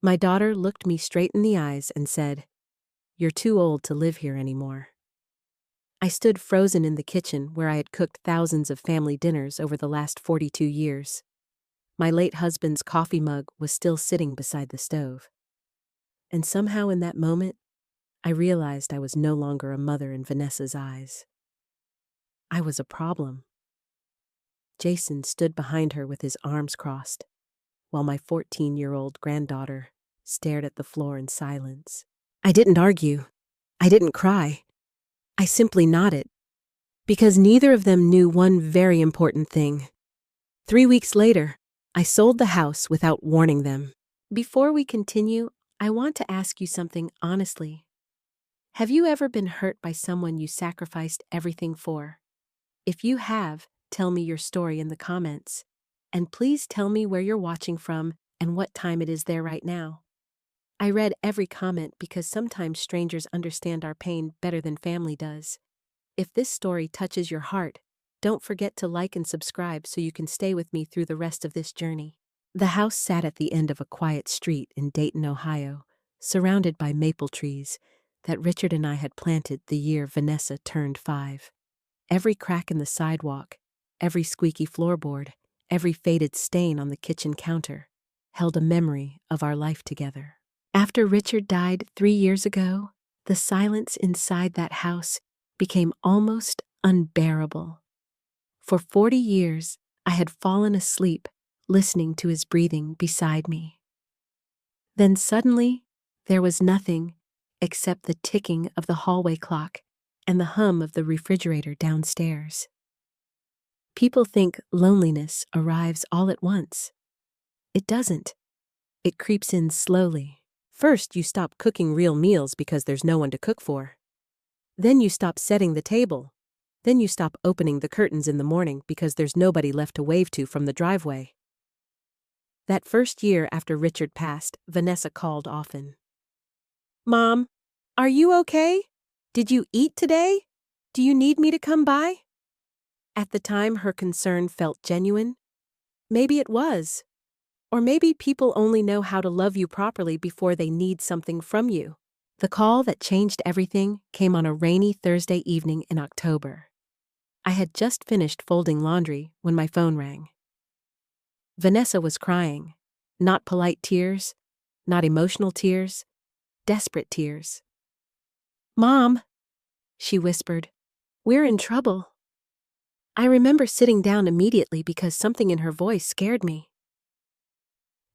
My daughter looked me straight in the eyes and said, "You're too old to live here anymore." I stood frozen in the kitchen where I had cooked thousands of family dinners over the last 42 years. My late husband's coffee mug was still sitting beside the stove. And somehow in that moment, I realized I was no longer a mother in Vanessa's eyes. I was a problem. Jason stood behind her with his arms crossed, while my 14-year-old granddaughter stared at the floor in silence. I didn't argue. I didn't cry. I simply nodded, because neither of them knew one very important thing. 3 weeks later, I sold the house without warning them. Before we continue, I want to ask you something honestly. Have you ever been hurt by someone you sacrificed everything for? If you have, tell me your story in the comments. And please tell me where you're watching from and what time it is there right now. I read every comment because sometimes strangers understand our pain better than family does. If this story touches your heart, don't forget to like and subscribe so you can stay with me through the rest of this journey. The house sat at the end of a quiet street in Dayton, Ohio, surrounded by maple trees that Richard and I had planted the year Vanessa turned 5. Every crack in the sidewalk, every squeaky floorboard, every faded stain on the kitchen counter held a memory of our life together. After Richard died 3 years ago, the silence inside that house became almost unbearable. For 40 years, I had fallen asleep listening to his breathing beside me. Then suddenly, there was nothing except the ticking of the hallway clock and the hum of the refrigerator downstairs. People think loneliness arrives all at once. It doesn't. It creeps in slowly. First, you stop cooking real meals because there's no one to cook for. Then you stop setting the table. Then you stop opening the curtains in the morning because there's nobody left to wave to from the driveway. That first year after Richard passed, Vanessa called often. "Mom, are you okay? Did you eat today? Do you need me to come by?" At the time, her concern felt genuine. Maybe it was. Or maybe people only know how to love you properly before they need something from you. The call that changed everything came on a rainy Thursday evening in October. I had just finished folding laundry when my phone rang. Vanessa was crying. Not polite tears, not emotional tears, desperate tears. "Mom," she whispered, "we're in trouble." I remember sitting down immediately because something in her voice scared me.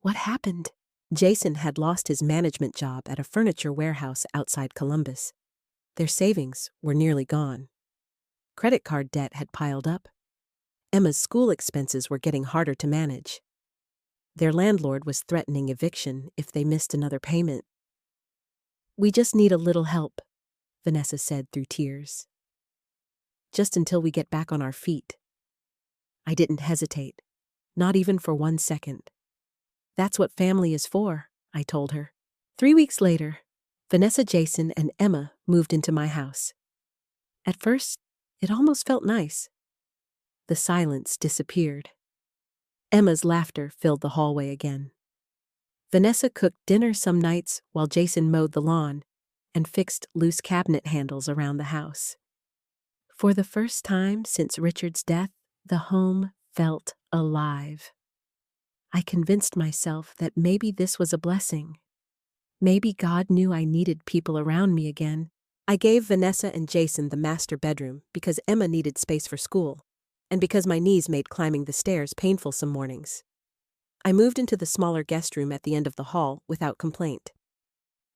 What happened? Jason had lost his management job at a furniture warehouse outside Columbus. Their savings were nearly gone. Credit card debt had piled up. Emma's school expenses were getting harder to manage. Their landlord was threatening eviction if they missed another payment. "We just need a little help," Vanessa said through tears. "Just until we get back on our feet." I didn't hesitate, not even for 1 second. "That's what family is for," I told her. 3 weeks later, Vanessa, Jason, and Emma moved into my house. At first, it almost felt nice. The silence disappeared. Emma's laughter filled the hallway again. Vanessa cooked dinner some nights while Jason mowed the lawn and fixed loose cabinet handles around the house. For the first time since Richard's death, the home felt alive. I convinced myself that maybe this was a blessing. Maybe God knew I needed people around me again. I gave Vanessa and Jason the master bedroom because Emma needed space for school, and because my knees made climbing the stairs painful some mornings. I moved into the smaller guest room at the end of the hall without complaint.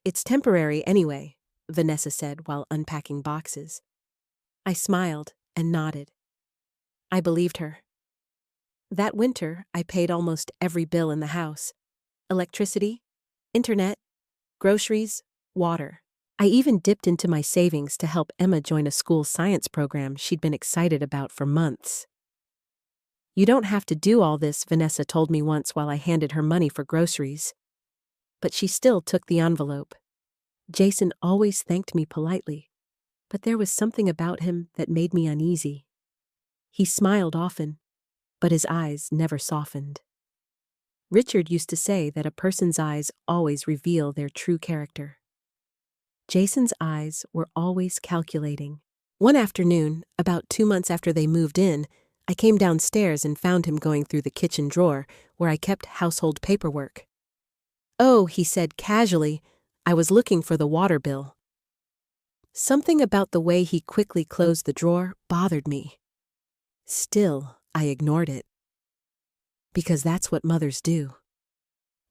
"It's temporary anyway," Vanessa said while unpacking boxes. I smiled and nodded. I believed her. That winter, I paid almost every bill in the house: electricity, internet, groceries, water. I even dipped into my savings to help Emma join a school science program she'd been excited about for months. "You don't have to do all this," Vanessa told me once while I handed her money for groceries. But she still took the envelope. Jason always thanked me politely, but there was something about him that made me uneasy. He smiled often, but his eyes never softened. Richard used to say that a person's eyes always reveal their true character. Jason's eyes were always calculating. One afternoon, about 2 months after they moved in, I came downstairs and found him going through the kitchen drawer where I kept household paperwork. "Oh," he said casually, "I was looking for the water bill." Something about the way he quickly closed the drawer bothered me. Still, I ignored it. Because that's what mothers do.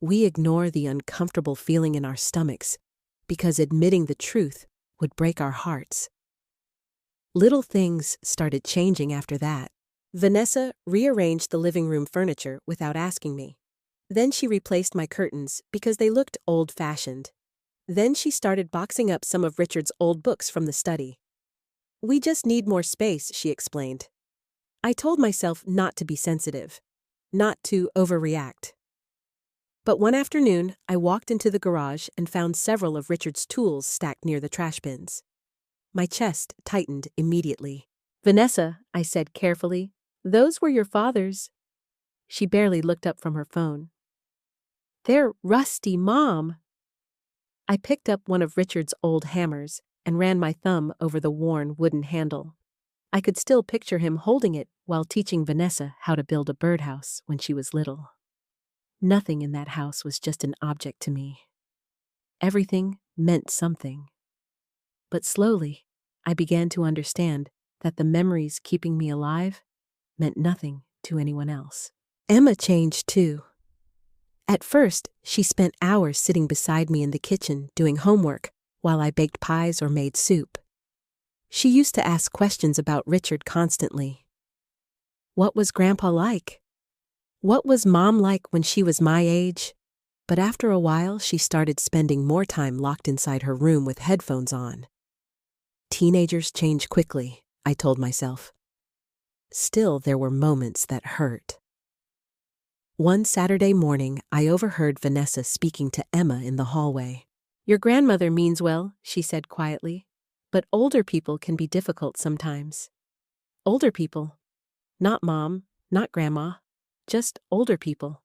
We ignore the uncomfortable feeling in our stomachs because admitting the truth would break our hearts. Little things started changing after that. Vanessa rearranged the living room furniture without asking me. Then she replaced my curtains because they looked old-fashioned. Then she started boxing up some of Richard's old books from the study. "We just need more space," she explained. I told myself not to be sensitive, not to overreact. But one afternoon, I walked into the garage and found several of Richard's tools stacked near the trash bins. My chest tightened immediately. "Vanessa," I said carefully, "those were your father's." She barely looked up from her phone. "They're rusty, Mom." I picked up one of Richard's old hammers and ran my thumb over the worn wooden handle. I could still picture him holding it while teaching Vanessa how to build a birdhouse when she was little. Nothing in that house was just an object to me. Everything meant something. But slowly, I began to understand that the memories keeping me alive meant nothing to anyone else. Emma changed too. At first, she spent hours sitting beside me in the kitchen doing homework while I baked pies or made soup. She used to ask questions about Richard constantly. What was Grandpa like? What was Mom like when she was my age? But after a while, she started spending more time locked inside her room with headphones on. Teenagers change quickly, I told myself. Still, there were moments that hurt. One Saturday morning, I overheard Vanessa speaking to Emma in the hallway. "Your grandmother means well," she said quietly, "but older people can be difficult sometimes." Older people. Not Mom, not Grandma, just older people.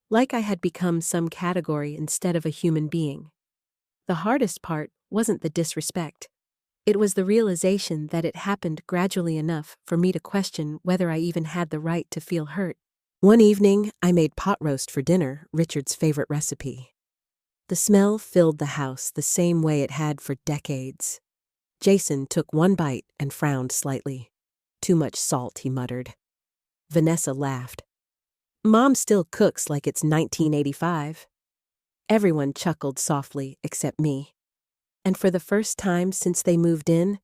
Like I had become some category instead of a human being. The hardest part wasn't the disrespect. It was the realization that it happened gradually enough for me to question whether I even had the right to feel hurt. One evening, I made pot roast for dinner, Richard's favorite recipe. The smell filled the house the same way it had for decades. Jason took one bite and frowned slightly. "Too much salt," he muttered. Vanessa laughed. "Mom still cooks like it's 1985. Everyone chuckled softly except me. And for the first time since they moved in,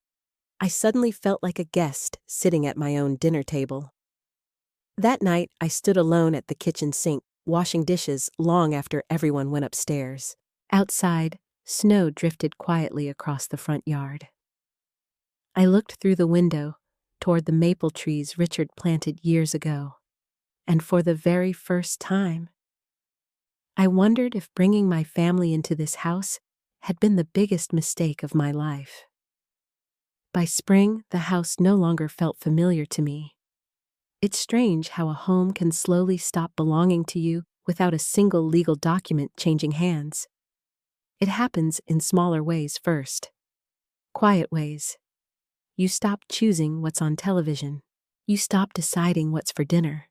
I suddenly felt like a guest sitting at my own dinner table. That night, I stood alone at the kitchen sink, washing dishes long after everyone went upstairs. Outside, snow drifted quietly across the front yard. I looked through the window toward the maple trees Richard planted years ago, and for the very first time, I wondered if bringing my family into this house had been the biggest mistake of my life. By spring, the house no longer felt familiar to me. It's strange how a home can slowly stop belonging to you without a single legal document changing hands. It happens in smaller ways first. Quiet ways. You stop choosing what's on television. You stop deciding what's for dinner.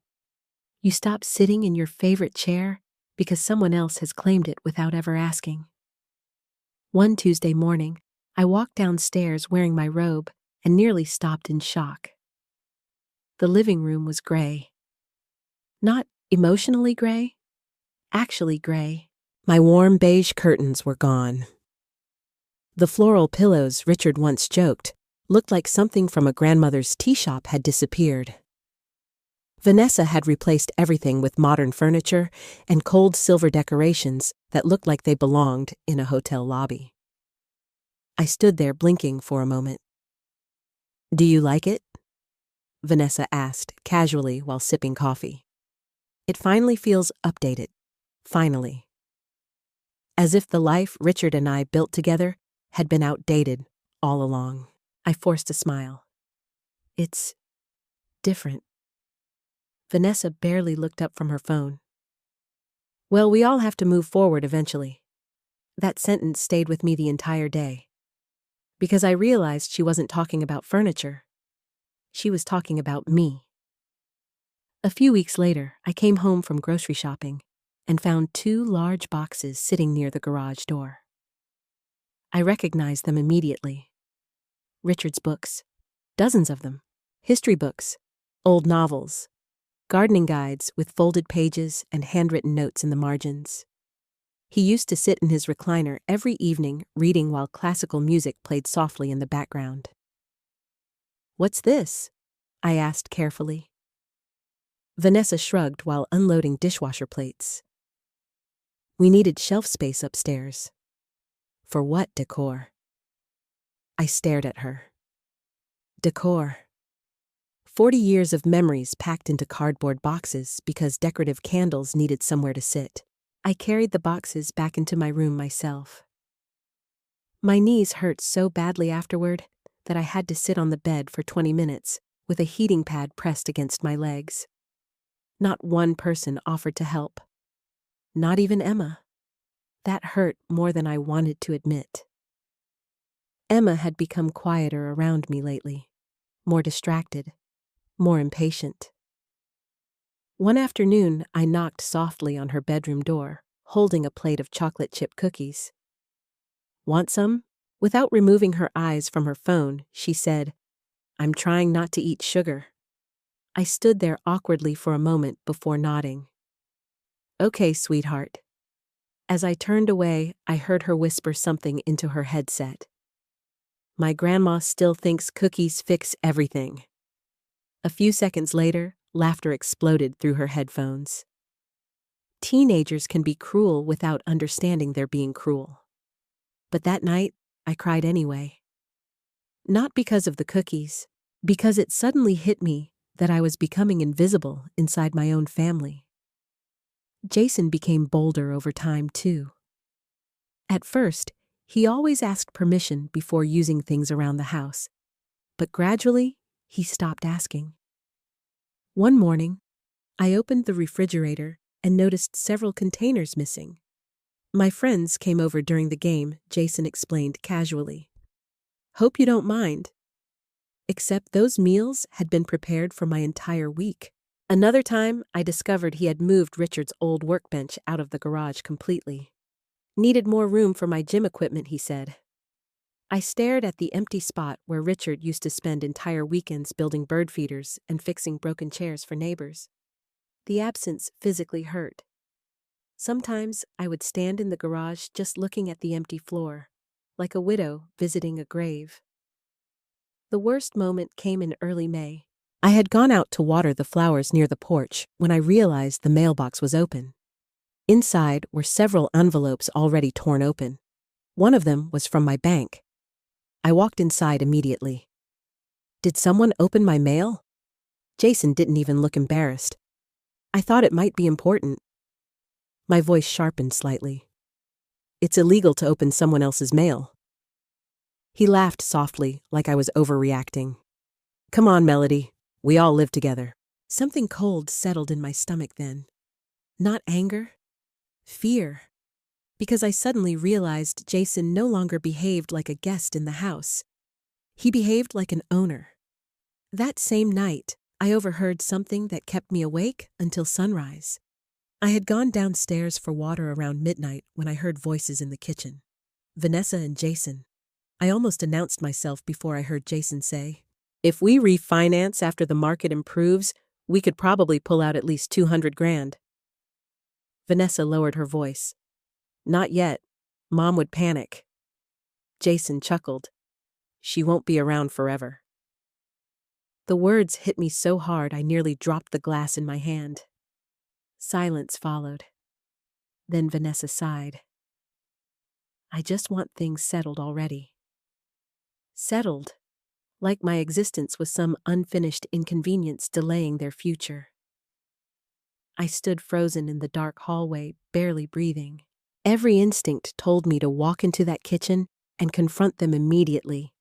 You stop sitting in your favorite chair because someone else has claimed it without ever asking. One Tuesday morning, I walked downstairs wearing my robe and nearly stopped in shock. The living room was gray. Not emotionally gray, actually gray. My warm beige curtains were gone. The floral pillows Richard once joked looked like something from a grandmother's tea shop had disappeared. Vanessa had replaced everything with modern furniture and cold silver decorations that looked like they belonged in a hotel lobby. I stood there blinking for a moment. "Do you like it?" Vanessa asked casually while sipping coffee. "It finally feels updated. Finally." As if the life Richard and I built together had been outdated all along. I forced a smile. "It's different." Vanessa barely looked up from her phone. Well, we all have to move forward eventually. That sentence stayed with me the entire day. Because I realized she wasn't talking about furniture. She was talking about me. A few weeks later, I came home from grocery shopping and found 2 large boxes sitting near the garage door. I recognized them immediately. Richard's books, dozens of them, history books, old novels, gardening guides with folded pages and handwritten notes in the margins. He used to sit in his recliner every evening reading while classical music played softly in the background. "What's this?" I asked carefully. Vanessa shrugged while unloading dishwasher plates. "We needed shelf space upstairs." "For what decor?" I stared at her. Decor. 40 years of memories packed into cardboard boxes because decorative candles needed somewhere to sit. I carried the boxes back into my room myself. My knees hurt so badly afterward that I had to sit on the bed for 20 minutes with a heating pad pressed against my legs. Not one person offered to help. Not even Emma. That hurt more than I wanted to admit. Emma had become quieter around me lately, more distracted, more impatient. One afternoon, I knocked softly on her bedroom door, holding a plate of chocolate chip cookies. "Want some?" Without removing her eyes from her phone, she said, "I'm trying not to eat sugar." I stood there awkwardly for a moment before nodding. "Okay, sweetheart." As I turned away, I heard her whisper something into her headset. "My grandma still thinks cookies fix everything." A few seconds later, laughter exploded through her headphones. Teenagers can be cruel without understanding they're being cruel. But that night, I cried anyway. Not because of the cookies, because it suddenly hit me that I was becoming invisible inside my own family. Jason became bolder over time, too. At first, he always asked permission before using things around the house, but gradually, he stopped asking. One morning, I opened the refrigerator and noticed several containers missing. "My friends came over during the game," Jason explained casually. "Hope you don't mind." Except those meals had been prepared for my entire week. Another time, I discovered he had moved Richard's old workbench out of the garage completely. "Needed more room for my gym equipment," he said. I stared at the empty spot where Richard used to spend entire weekends building bird feeders and fixing broken chairs for neighbors. The absence physically hurt. Sometimes I would stand in the garage just looking at the empty floor, like a widow visiting a grave. The worst moment came in early May. I had gone out to water the flowers near the porch when I realized the mailbox was open. Inside were several envelopes already torn open. One of them was from my bank. I walked inside immediately. "Did someone open my mail?" Jason didn't even look embarrassed. "I thought it might be important." My voice sharpened slightly. "It's illegal to open someone else's mail." He laughed softly, like I was overreacting. "Come on, Melody. We all live together." Something cold settled in my stomach then. Not anger, fear. Because I suddenly realized Jason no longer behaved like a guest in the house. He behaved like an owner. That same night, I overheard something that kept me awake until sunrise. I had gone downstairs for water around midnight when I heard voices in the kitchen. Vanessa and Jason. I almost announced myself before I heard Jason say, "If we refinance after the market improves, we could probably pull out at least 200 grand. Vanessa lowered her voice. "Not yet. Mom would panic." Jason chuckled. "She won't be around forever." The words hit me so hard I nearly dropped the glass in my hand. Silence followed. Then Vanessa sighed. "I just want things settled already." Settled, like my existence was some unfinished inconvenience delaying their future. I stood frozen in the dark hallway, barely breathing. Every instinct told me to walk into that kitchen and confront them immediately.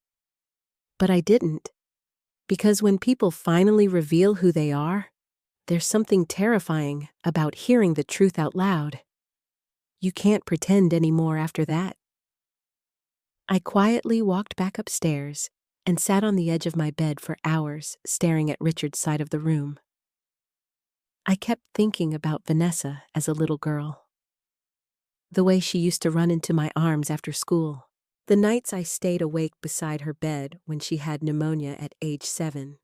But I didn't. Because when people finally reveal who they are, there's something terrifying about hearing the truth out loud. You can't pretend anymore after that. I quietly walked back upstairs and sat on the edge of my bed for hours, staring at Richard's side of the room. I kept thinking about Vanessa as a little girl. The way she used to run into my arms after school. The nights I stayed awake beside her bed when she had pneumonia at age 7.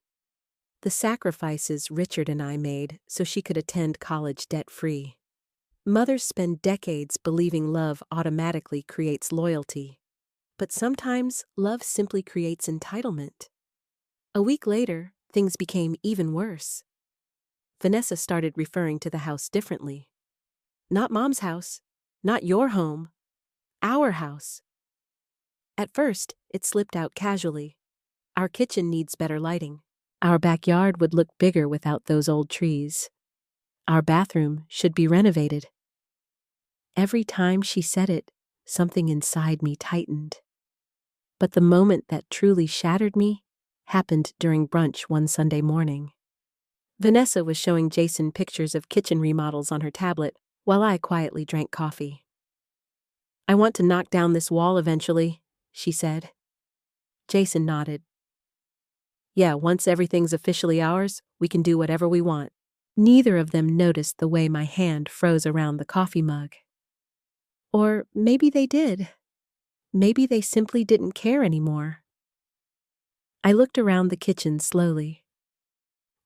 The sacrifices Richard and I made so she could attend college debt-free. Mothers spend decades believing love automatically creates loyalty. But sometimes love simply creates entitlement. A week later, things became even worse. Vanessa started referring to the house differently. Not Mom's house, not your home, our house. At first, it slipped out casually. Our kitchen needs better lighting. Our backyard would look bigger without those old trees. Our bathroom should be renovated. Every time she said it, something inside me tightened. But the moment that truly shattered me happened during brunch one Sunday morning. Vanessa was showing Jason pictures of kitchen remodels on her tablet while I quietly drank coffee. "I want to knock down this wall eventually," she said. Jason nodded. "Yeah, once everything's officially ours, we can do whatever we want." Neither of them noticed the way my hand froze around the coffee mug. Or maybe they did. Maybe they simply didn't care anymore. I looked around the kitchen slowly.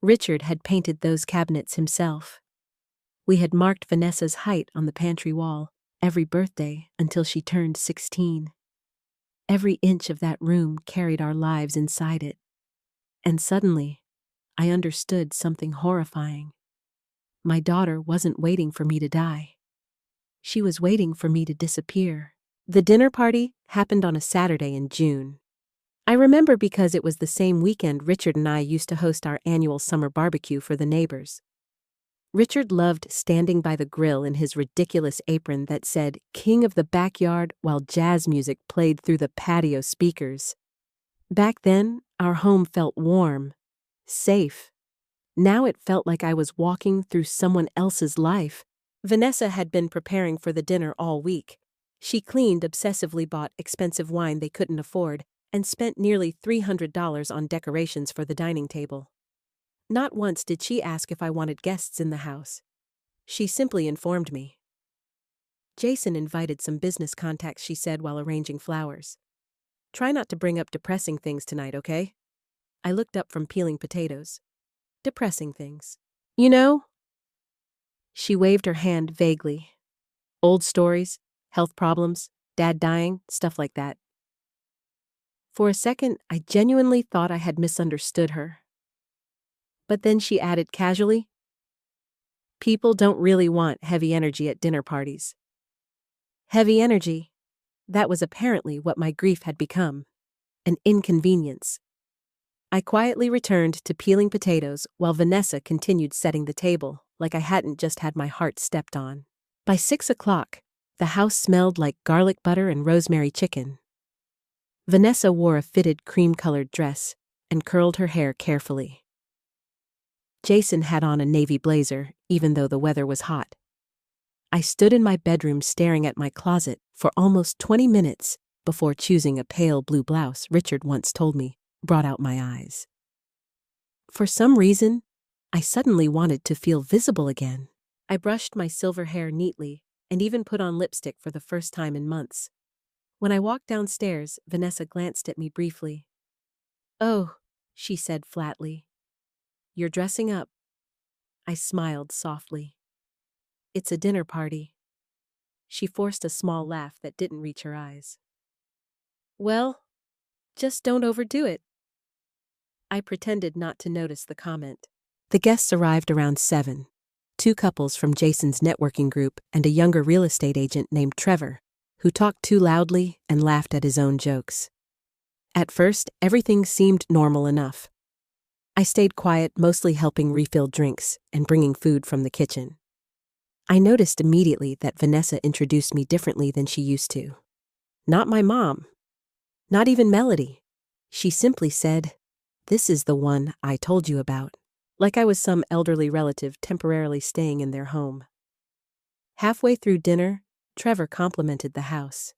Richard had painted those cabinets himself. We had marked Vanessa's height on the pantry wall every birthday until she turned 16. Every inch of that room carried our lives inside it. And suddenly, I understood something horrifying. My daughter wasn't waiting for me to die. She was waiting for me to disappear. The dinner party happened on a Saturday in June. I remember because it was the same weekend Richard and I used to host our annual summer barbecue for the neighbors. Richard loved standing by the grill in his ridiculous apron that said "King of the Backyard" while jazz music played through the patio speakers. Back then, our home felt warm, safe. Now it felt like I was walking through someone else's life. Vanessa had been preparing for the dinner all week. She cleaned, obsessively bought expensive wine they couldn't afford, and spent nearly $300 on decorations for the dining table. Not once did she ask if I wanted guests in the house. She simply informed me. Jason invited some business contacts, she said while arranging flowers. "Try not to bring up depressing things tonight, okay?" I looked up from peeling potatoes. "Depressing things. You know?" She waved her hand vaguely. "Old stories, health problems, dad dying, stuff like that." For a second, I genuinely thought I had misunderstood her. But then she added casually, "People don't really want heavy energy at dinner parties." Heavy energy. That was apparently what my grief had become. An inconvenience. I quietly returned to peeling potatoes while Vanessa continued setting the table, like I hadn't just had my heart stepped on. By 6 o'clock, the house smelled like garlic butter and rosemary chicken. Vanessa wore a fitted cream-colored dress and curled her hair carefully. Jason had on a navy blazer, even though the weather was hot. I stood in my bedroom staring at my closet for almost 20 minutes before choosing a pale blue blouse Richard once told me brought out my eyes. For some reason, I suddenly wanted to feel visible again. I brushed my silver hair neatly and even put on lipstick for the first time in months. When I walked downstairs, Vanessa glanced at me briefly. "Oh," she said flatly. "You're dressing up." I smiled softly. "It's a dinner party." She forced a small laugh that didn't reach her eyes. "Well, just don't overdo it." I pretended not to notice the comment. The guests arrived around 7. 2 couples from Jason's networking group and a younger real estate agent named Trevor, who talked too loudly and laughed at his own jokes. At first, everything seemed normal enough. I stayed quiet, mostly helping refill drinks and bringing food from the kitchen. I noticed immediately that Vanessa introduced me differently than she used to. Not my mom. Not even Melody. She simply said, "This is the one I told you about," like I was some elderly relative temporarily staying in their home. Halfway through dinner, Trevor complimented the house.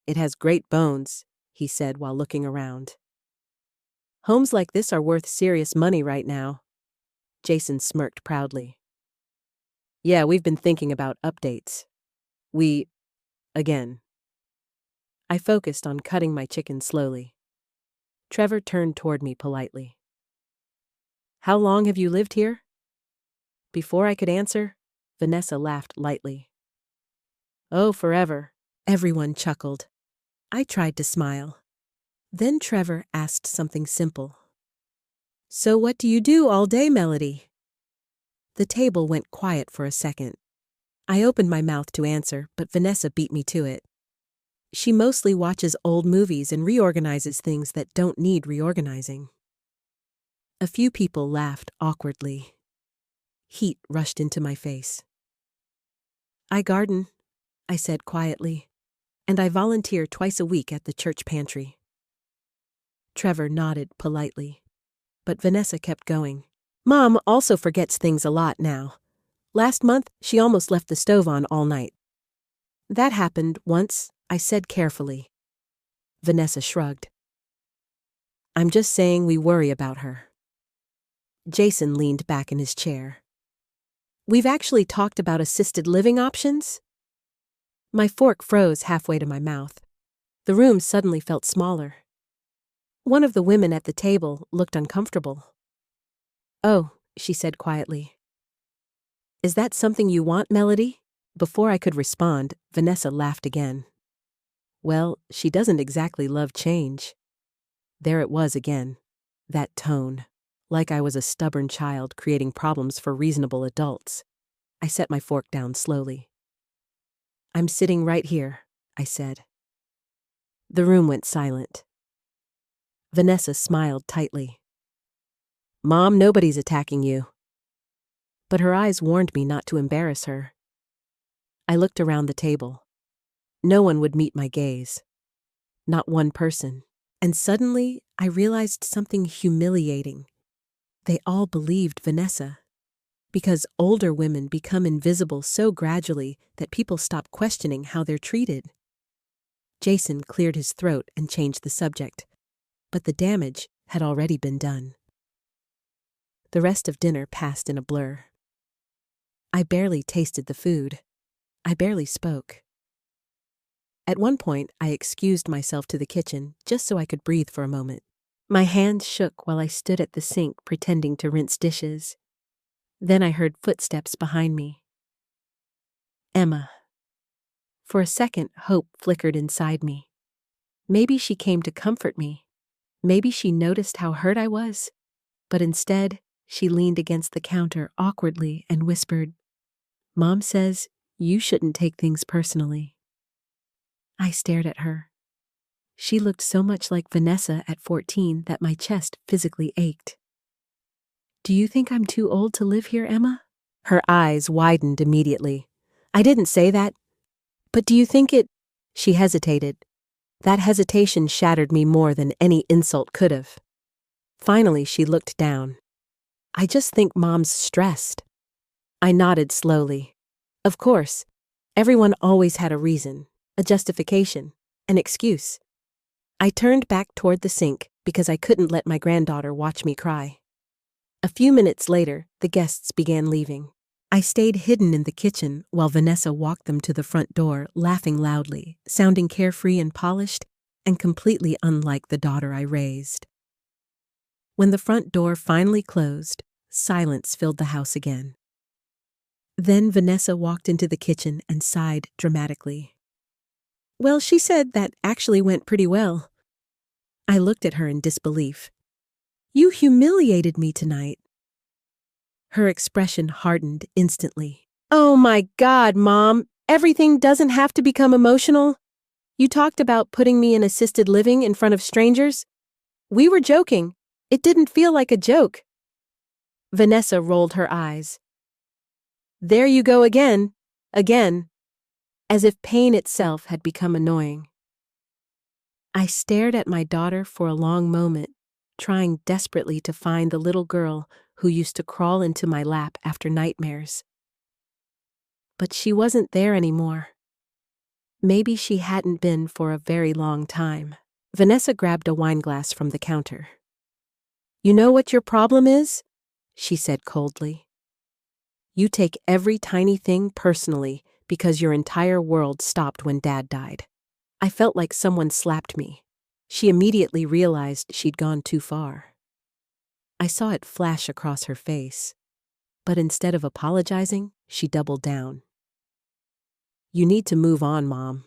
"It has great bones," he said while looking around. "Homes like this are worth serious money right now." Jason smirked proudly. "Yeah, we've been thinking about updates. Again." I focused on cutting my chicken slowly. Trevor turned toward me politely. "How long have you lived here?" Before I could answer, Vanessa laughed lightly. "Oh, forever." Everyone chuckled. I tried to smile. Then Trevor asked something simple. "So what do you do all day, Melody?" The table went quiet for a second. I opened my mouth to answer, but Vanessa beat me to it. She mostly watches old movies and reorganizes things that don't need reorganizing. A few people laughed awkwardly. Heat rushed into my face. "I garden," I said quietly, "and I volunteer twice a week at the church pantry." Trevor nodded politely, but Vanessa kept going. "Mom also forgets things a lot now. Last month, she almost left the stove on all night." "That happened once," I said carefully. Vanessa shrugged. "I'm just saying we worry about her." Jason leaned back in his chair. "We've actually talked about assisted living options?" My fork froze halfway to my mouth. The room suddenly felt smaller. One of the women at the table looked uncomfortable. "Oh," she said quietly. "Is that something you want, Melody?" Before I could respond, Vanessa laughed again. "Well, she doesn't exactly love change." There it was again. That tone. Like I was a stubborn child creating problems for reasonable adults. I set my fork down slowly. "I'm sitting right here," I said. The room went silent. Vanessa smiled tightly. "Mom, nobody's attacking you." But her eyes warned me not to embarrass her. I looked around the table. No one would meet my gaze. Not one person. And suddenly, I realized something humiliating. They all believed Vanessa. Because older women become invisible so gradually that people stop questioning how they're treated. Jason cleared his throat and changed the subject. But the damage had already been done. The rest of dinner passed in a blur. I barely tasted the food. I barely spoke. At one point, I excused myself to the kitchen just so I could breathe for a moment. My hands shook while I stood at the sink pretending to rinse dishes. Then I heard footsteps behind me. Emma. For a second, hope flickered inside me. Maybe she came to comfort me. Maybe she noticed how hurt I was. But instead, she leaned against the counter awkwardly and whispered, "Mom says you shouldn't take things personally." I stared at her. She looked so much like Vanessa at 14 that my chest physically ached. "Do you think I'm too old to live here, Emma?" Her eyes widened immediately. "I didn't say that. But do you think it—" She hesitated. That hesitation shattered me more than any insult could have. Finally, she looked down. "I just think Mom's stressed." I nodded slowly. Of course, everyone always had a reason, a justification, an excuse. I turned back toward the sink because I couldn't let my granddaughter watch me cry. A few minutes later, the guests began leaving. I stayed hidden in the kitchen while Vanessa walked them to the front door, laughing loudly, sounding carefree and polished, and completely unlike the daughter I raised. When the front door finally closed, silence filled the house again. Then Vanessa walked into the kitchen and sighed dramatically. "Well, she said that actually went pretty well." I looked at her in disbelief. "You humiliated me tonight." Her expression hardened instantly. "Oh my God, Mom, everything doesn't have to become emotional. You talked about putting me in assisted living in front of strangers. We were joking. It didn't feel like a joke." Vanessa rolled her eyes. "There you go again, as if pain itself had become annoying." I stared at my daughter for a long moment, trying desperately to find the little girl who used to crawl into my lap after nightmares. But she wasn't there anymore. Maybe she hadn't been for a very long time. Vanessa grabbed a wineglass from the counter. "You know what your problem is?" she said coldly. "You take every tiny thing personally because your entire world stopped when Dad died." I felt like someone slapped me. She immediately realized she'd gone too far. I saw it flash across her face. But instead of apologizing, she doubled down. "You need to move on, Mom."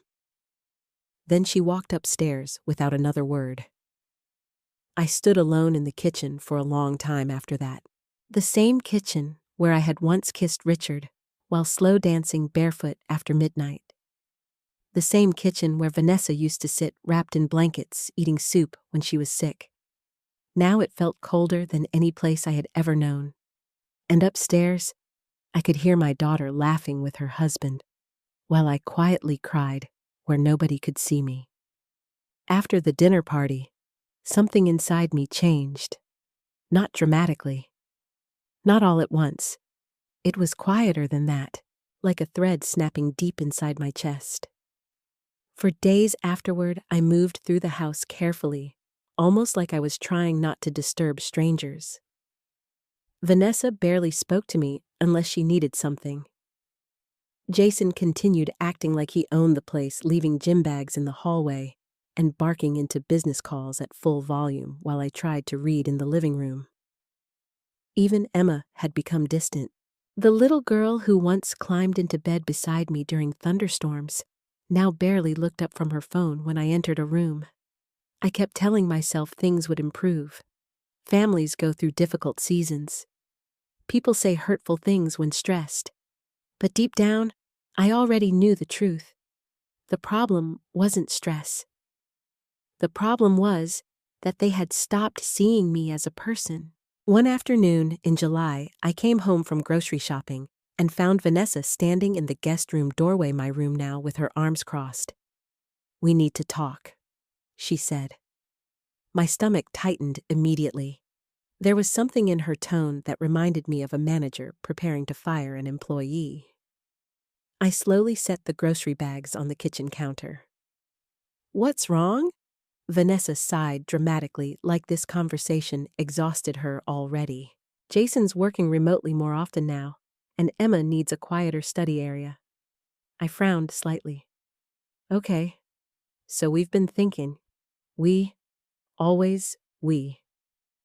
Then she walked upstairs without another word. I stood alone in the kitchen for a long time after that. The same kitchen where I had once kissed Richard while slow dancing barefoot after midnight. The same kitchen where Vanessa used to sit wrapped in blankets eating soup when she was sick. Now it felt colder than any place I had ever known. And upstairs, I could hear my daughter laughing with her husband, while I quietly cried where nobody could see me. After the dinner party, something inside me changed. Not dramatically. Not all at once. It was quieter than that, like a thread snapping deep inside my chest. For days afterward, I moved through the house carefully, almost like I was trying not to disturb strangers. Vanessa barely spoke to me unless she needed something. Jason continued acting like he owned the place, leaving gym bags in the hallway and barking into business calls at full volume while I tried to read in the living room. Even Emma had become distant. The little girl who once climbed into bed beside me during thunderstorms now barely looked up from her phone when I entered a room. I kept telling myself things would improve. Families go through difficult seasons. People say hurtful things when stressed. But deep down, I already knew the truth. The problem wasn't stress. The problem was that they had stopped seeing me as a person. One afternoon in July, I came home from grocery shopping and found Vanessa standing in the guest room doorway, my room now, with her arms crossed. "We need to talk," she said. My stomach tightened immediately. There was something in her tone that reminded me of a manager preparing to fire an employee. I slowly set the grocery bags on the kitchen counter. "What's wrong?" Vanessa sighed dramatically, like this conversation exhausted her already. "Jason's working remotely more often now, and Emma needs a quieter study area." I frowned slightly. "Okay, so we've been thinking. We, always we."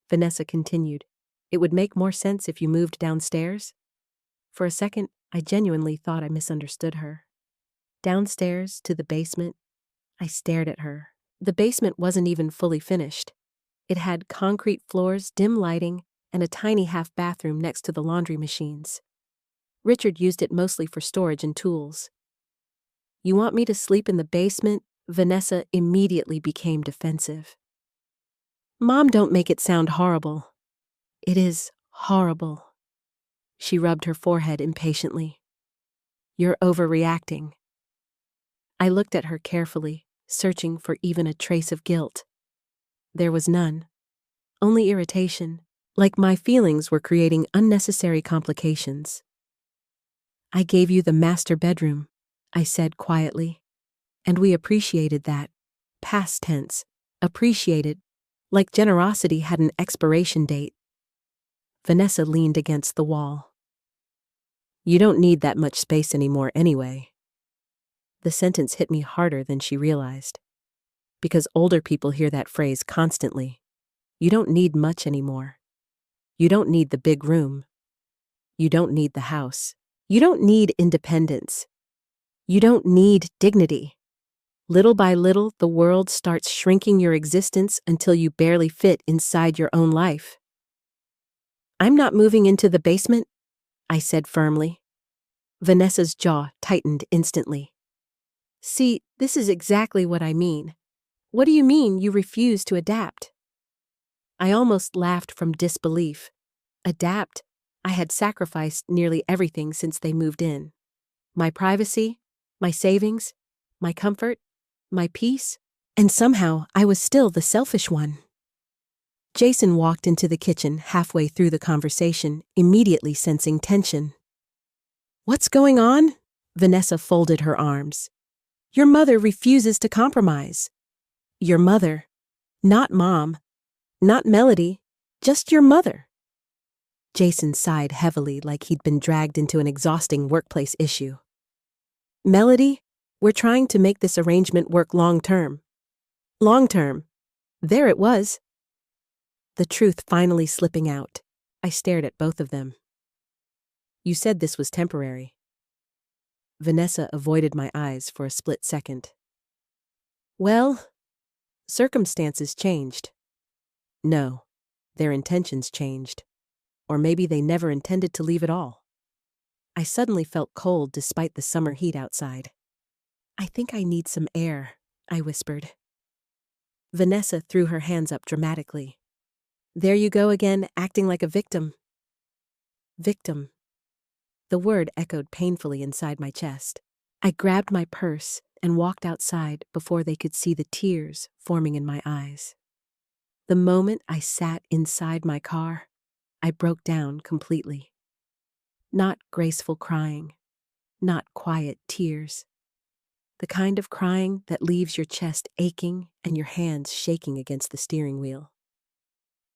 Vanessa continued. "It would make more sense if you moved downstairs." For a second, I genuinely thought I misunderstood her. Downstairs to the basement, I stared at her. The basement wasn't even fully finished. It had concrete floors, dim lighting, and a tiny half bathroom next to the laundry machines. Richard used it mostly for storage and tools. "You want me to sleep in the basement?" Vanessa immediately became defensive. "Mom, don't make it sound horrible." "It is horrible." She rubbed her forehead impatiently. "You're overreacting." I looked at her carefully, searching for even a trace of guilt. There was none. Only irritation, like my feelings were creating unnecessary complications. "I gave you the master bedroom," I said quietly. "And we appreciated that. Past tense. Appreciated. Like generosity had an expiration date." Vanessa leaned against the wall. "You don't need that much space anymore anyway." The sentence hit me harder than she realized. Because older people hear that phrase constantly. You don't need much anymore. You don't need the big room. You don't need the house. You don't need independence. You don't need dignity. Little by little, the world starts shrinking your existence until you barely fit inside your own life. "I'm not moving into the basement," I said firmly. Vanessa's jaw tightened instantly. "See, this is exactly what I mean. What do you mean you refuse to adapt?" I almost laughed from disbelief. Adapt? I had sacrificed nearly everything since they moved in. My privacy, my savings, my comfort, my peace, and somehow I was still the selfish one. Jason walked into the kitchen halfway through the conversation, immediately sensing tension. "What's going on?" Vanessa folded her arms. Your mother refuses to compromise. Your mother. Not Mom. Not Melody. Just your mother. Jason sighed heavily like he'd been dragged into an exhausting workplace issue. Melody, we're trying to make this arrangement work long-term. Long-term. There it was. The truth finally slipping out. I stared at both of them. You said this was temporary. Vanessa avoided my eyes for a split second. Well, circumstances changed. No, their intentions changed. Or maybe they never intended to leave at all. I suddenly felt cold despite the summer heat outside. I think I need some air, I whispered. Vanessa threw her hands up dramatically. There you go again, acting like a victim. Victim. The word echoed painfully inside my chest. I grabbed my purse and walked outside before they could see the tears forming in my eyes. The moment I sat inside my car, I broke down completely. Not graceful crying, not quiet tears. The kind of crying that leaves your chest aching and your hands shaking against the steering wheel.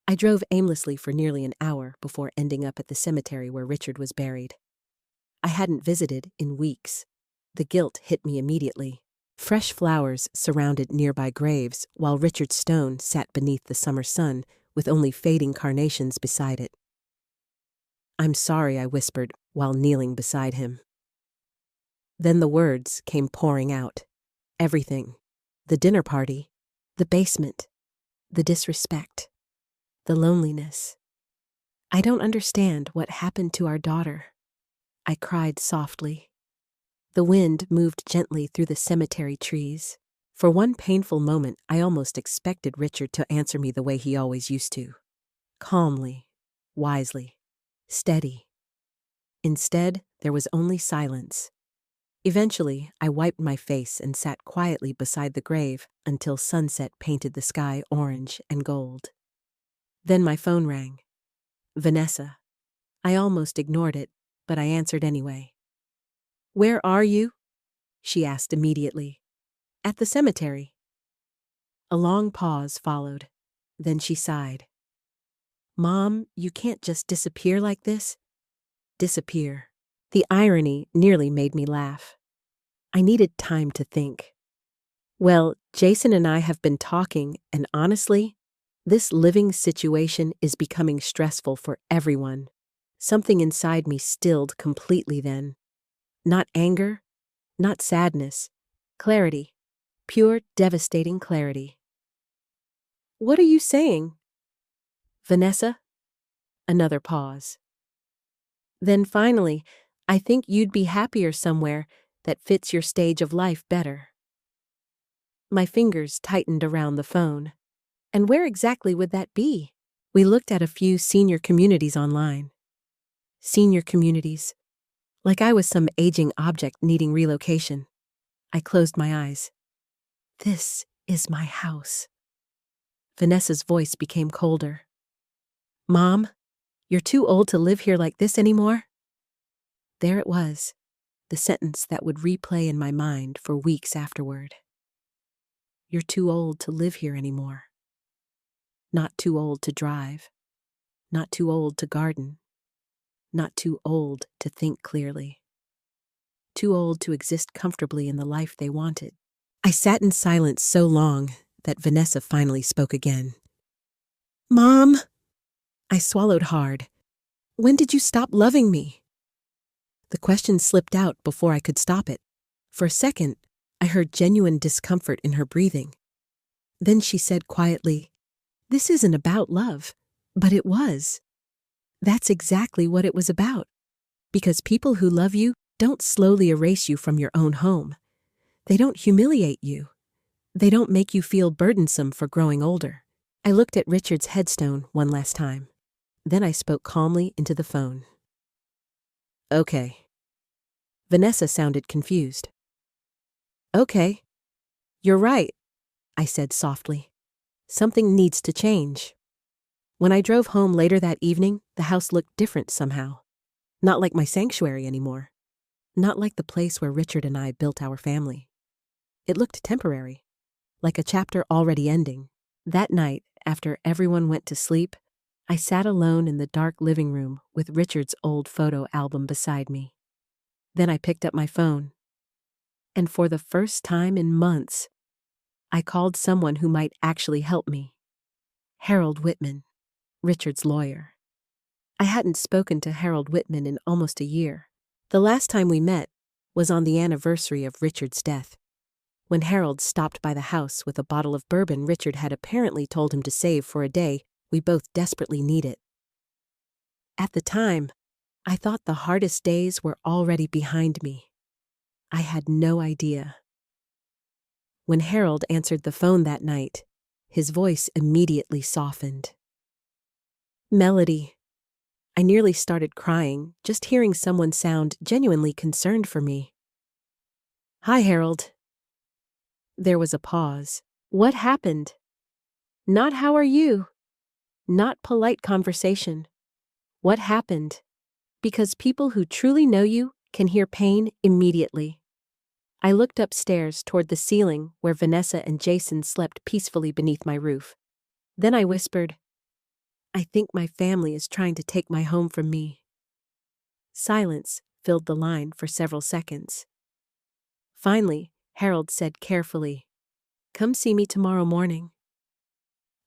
I drove aimlessly for nearly an hour before ending up at the cemetery where Richard was buried. I hadn't visited in weeks. The guilt hit me immediately. Fresh flowers surrounded nearby graves, while Richard's stone sat beneath the summer sun with only fading carnations beside it. I'm sorry, I whispered while kneeling beside him. Then the words came pouring out. Everything. The dinner party. The basement. The disrespect. The loneliness. I don't understand what happened to our daughter. I cried softly. The wind moved gently through the cemetery trees. For one painful moment, I almost expected Richard to answer me the way he always used to. Calmly, wisely, steady. Instead, there was only silence. Eventually, I wiped my face and sat quietly beside the grave until sunset painted the sky orange and gold. Then my phone rang. Vanessa. I almost ignored it, but I answered anyway. Where are you? She asked immediately. At the cemetery. A long pause followed. Then she sighed. Mom, you can't just disappear like this. Disappear. The irony nearly made me laugh. I needed time to think. Well, Jason and I have been talking, and honestly, this living situation is becoming stressful for everyone. Something inside me stilled completely then. Not anger, not sadness. Clarity. Pure, devastating clarity. What are you saying? Vanessa? Another pause. Then finally, I think you'd be happier somewhere that fits your stage of life better. My fingers tightened around the phone. And where exactly would that be? We looked at a few senior communities online. Senior communities. Like I was some aging object needing relocation. I closed my eyes. This is my house. Vanessa's voice became colder. Mom, you're too old to live here like this anymore? There it was, the sentence that would replay in my mind for weeks afterward. You're too old to live here anymore. Not too old to drive. Not too old to garden. Not too old to think clearly. Too old to exist comfortably in the life they wanted. I sat in silence so long that Vanessa finally spoke again. Mom! I swallowed hard. When did you stop loving me? The question slipped out before I could stop it. For a second, I heard genuine discomfort in her breathing. Then she said quietly, This isn't about love, but it was. That's exactly what it was about. Because people who love you don't slowly erase you from your own home. They don't humiliate you. They don't make you feel burdensome for growing older. I looked at Richard's headstone one last time. Then I spoke calmly into the phone. Okay. Vanessa sounded confused. Okay. You're right, I said softly. Something needs to change. When I drove home later that evening, the house looked different somehow. Not like my sanctuary anymore. not like the place where Richard and I built our family. It looked temporary, like a chapter already ending. That night, after everyone went to sleep, I sat alone in the dark living room with Richard's old photo album beside me. Then I picked up my phone. And for the first time in months, I called someone who might actually help me. Harold Whitman, Richard's lawyer. I hadn't spoken to Harold Whitman in almost a year. The last time we met was on the anniversary of Richard's death, when Harold stopped by the house with a bottle of bourbon Richard had apparently told him to save for a day we both desperately needed. At the time, I thought the hardest days were already behind me. I had no idea. When Harold answered the phone that night, his voice immediately softened. Melody. I nearly started crying just hearing someone sound genuinely concerned for me. Hi, Harold. There was a pause. What happened? Not how are you? Not polite conversation. What happened? Because people who truly know you can hear pain immediately. I looked upstairs toward the ceiling where Vanessa and Jason slept peacefully beneath my roof. Then I whispered, I think my family is trying to take my home from me. Silence filled the line for several seconds. Finally, Harold said carefully, Come see me tomorrow morning.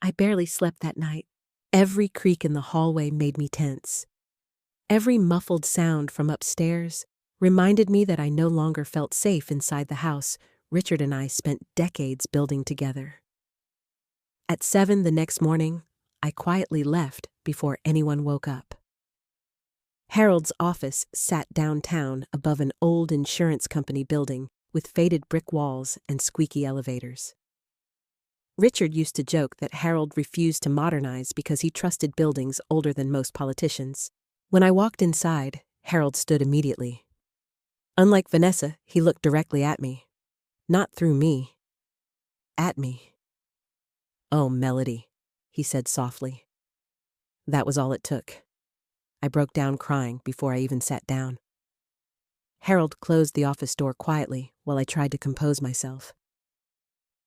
I barely slept that night. Every creak in the hallway made me tense. Every muffled sound from upstairs reminded me that I no longer felt safe inside the house Richard and I spent decades building together. At 7 the next morning, I quietly left before anyone woke up. Harold's office sat downtown above an old insurance company building with faded brick walls and squeaky elevators. Richard used to joke that Harold refused to modernize because he trusted buildings older than most politicians. When I walked inside, Harold stood immediately. Unlike Vanessa, he looked directly at me. Not through me. At me. Oh, Melody, he said softly. That was all it took. I broke down crying before I even sat down. Harold closed the office door quietly while I tried to compose myself.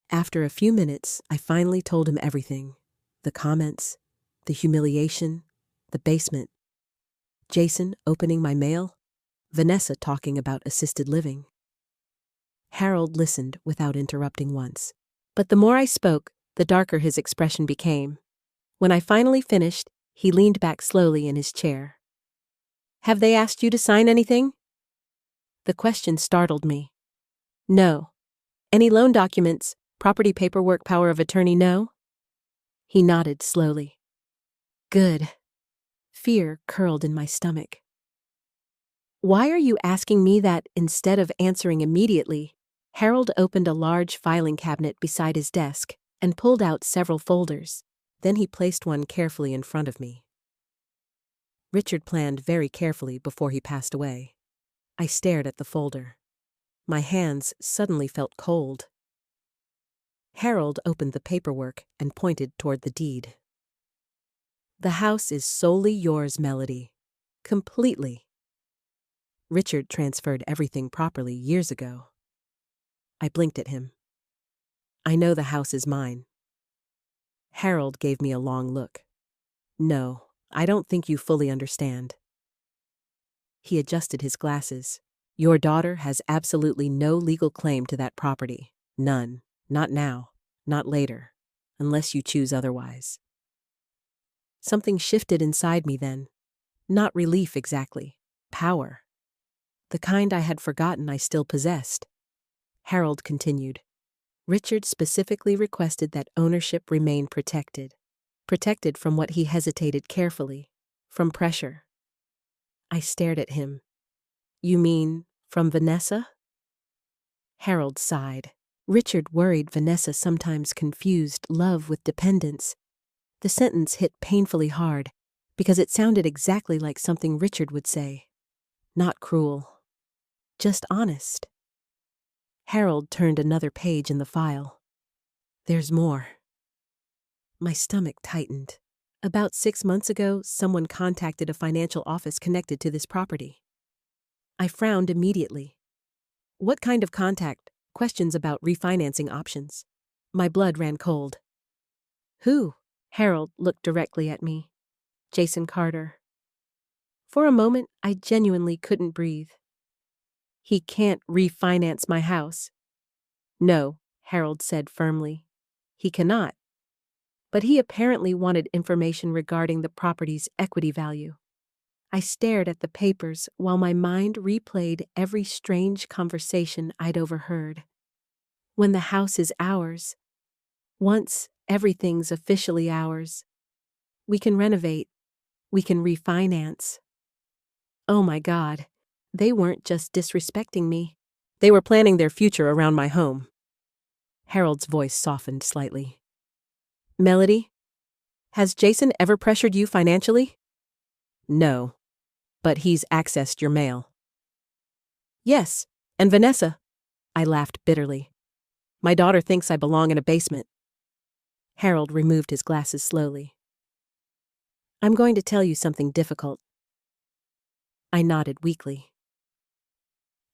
After a few minutes, I finally told him everything. The comments, the humiliation, the basement, Jason opening my mail, Vanessa talking about assisted living. Harold listened without interrupting once. But the more I spoke, the darker his expression became. When I finally finished, he leaned back slowly in his chair. Have they asked you to sign anything? The question startled me. No. Any loan documents, property paperwork, power of attorney, no? He nodded slowly. Good. Fear curled in my stomach. Why are you asking me that? Instead of answering immediately, Harold opened a large filing cabinet beside his desk and pulled out several folders. Then he placed one carefully in front of me. Richard planned very carefully before he passed away. I stared at the folder. My hands suddenly felt cold. Harold opened the paperwork and pointed toward the deed. The house is solely yours, Melody. Completely. Richard transferred everything properly years ago. I blinked at him. I know the house is mine. Harold gave me a long look. No, I don't think you fully understand. He adjusted his glasses. Your daughter has absolutely no legal claim to that property. None. Not now. Not later. Unless you choose otherwise. Something shifted inside me then. Not relief exactly. Power. The kind I had forgotten I still possessed. Harold continued. Richard specifically requested that ownership remain protected. Protected from what he hesitated carefully. From pressure. I stared at him. You mean, from Vanessa? Harold sighed. Richard worried Vanessa sometimes confused love with dependence. The sentence hit painfully hard, because it sounded exactly like something Richard would say. Not cruel. Just honest. Harold turned another page in the file. There's more. My stomach tightened. About 6 months ago, someone contacted a financial office connected to this property. I frowned immediately. What kind of contact? Questions about refinancing options. My blood ran cold. Who? Harold looked directly at me. Jason Carter. For a moment, I genuinely couldn't breathe. He can't refinance my house. No, Harold said firmly. He cannot. But he apparently wanted information regarding the property's equity value. I stared at the papers while my mind replayed every strange conversation I'd overheard. When the house is ours, once everything's officially ours, we can renovate, we can refinance. Oh my God, they weren't just disrespecting me. They were planning their future around my home. Harold's voice softened slightly. Melody, has Jason ever pressured you financially? No, but he's accessed your mail. Yes, and Vanessa. I laughed bitterly. My daughter thinks I belong in a basement. Harold removed his glasses slowly. I'm going to tell you something difficult. I nodded weakly.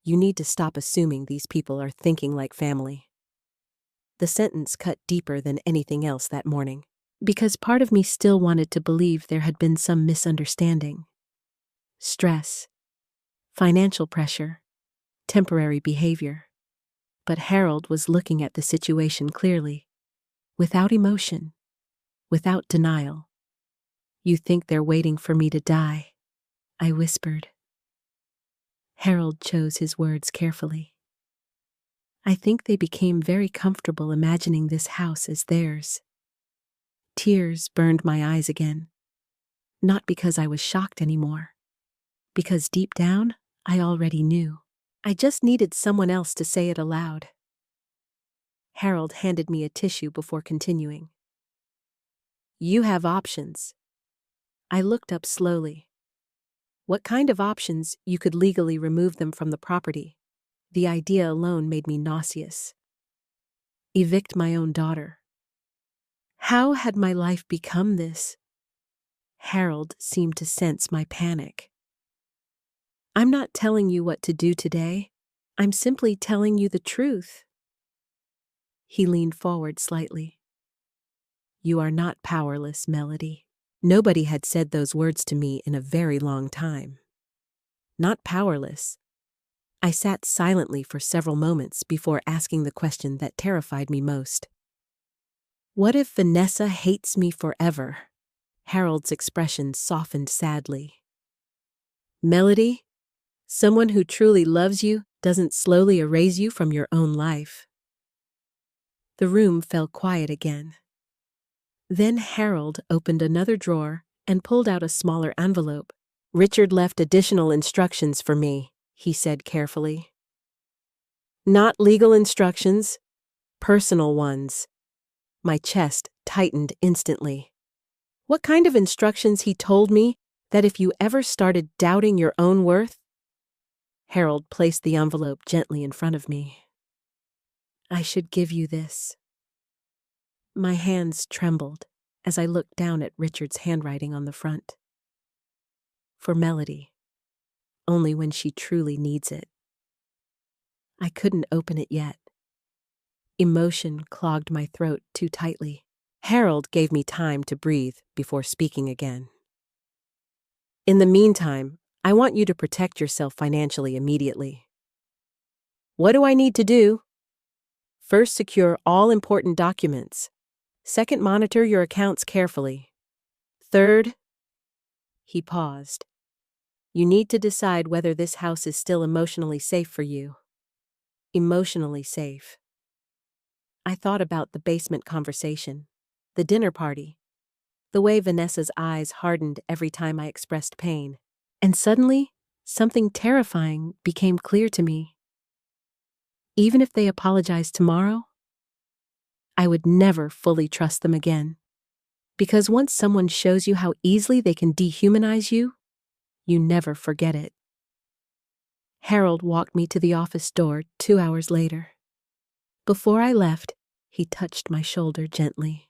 You need to stop assuming these people are thinking like family. The sentence cut deeper than anything else that morning, because part of me still wanted to believe there had been some misunderstanding. Stress, financial pressure, temporary behavior. But Harold was looking at the situation clearly, without emotion, without denial. You think they're waiting for me to die, I whispered. Harold chose his words carefully. I think they became very comfortable imagining this house as theirs. Tears burned my eyes again, not because I was shocked anymore, because deep down, I already knew. I just needed someone else to say it aloud. Harold handed me a tissue before continuing. You have options. I looked up slowly. What kind of options? You could legally remove them from the property. The idea alone made me nauseous. Evict my own daughter. How had my life become this? Harold seemed to sense my panic. I'm not telling you what to do today. I'm simply telling you the truth. He leaned forward slightly. You are not powerless, Melody. Nobody had said those words to me in a very long time. Not powerless. I sat silently for several moments before asking the question that terrified me most. What if Vanessa hates me forever? Harold's expression softened sadly. Melody, someone who truly loves you doesn't slowly erase you from your own life. The room fell quiet again. Then Harold opened another drawer and pulled out a smaller envelope. Richard left additional instructions for me, he said carefully. Not legal instructions, personal ones. My chest tightened instantly. What kind of instructions? He told me that if you ever started doubting your own worth? Harold placed the envelope gently in front of me. I should give you this. My hands trembled as I looked down at Richard's handwriting on the front. For Melody, only when she truly needs it. I couldn't open it yet. Emotion clogged my throat too tightly. Harold gave me time to breathe before speaking again. In the meantime, I want you to protect yourself financially immediately. What do I need to do? First, secure all important documents. Second, monitor your accounts carefully. Third, he paused. You need to decide whether this house is still emotionally safe for you. Emotionally safe. I thought about the basement conversation, the dinner party, the way Vanessa's eyes hardened every time I expressed pain. And suddenly, something terrifying became clear to me. Even if they apologized tomorrow, I would never fully trust them again. Because once someone shows you how easily they can dehumanize you, you never forget it. Harold walked me to the office door 2 hours later. Before I left, he touched my shoulder gently.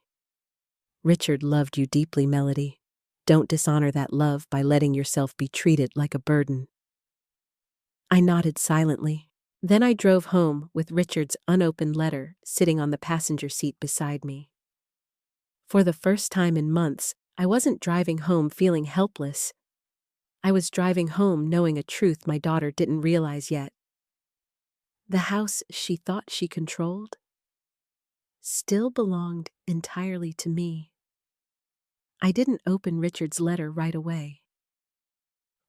Richard loved you deeply, Melody. Don't dishonor that love by letting yourself be treated like a burden. I nodded silently. Then I drove home with Richard's unopened letter sitting on the passenger seat beside me. For the first time in months, I wasn't driving home feeling helpless. I was driving home knowing a truth my daughter didn't realize yet. The house she thought she controlled still belonged entirely to me. I didn't open Richard's letter right away.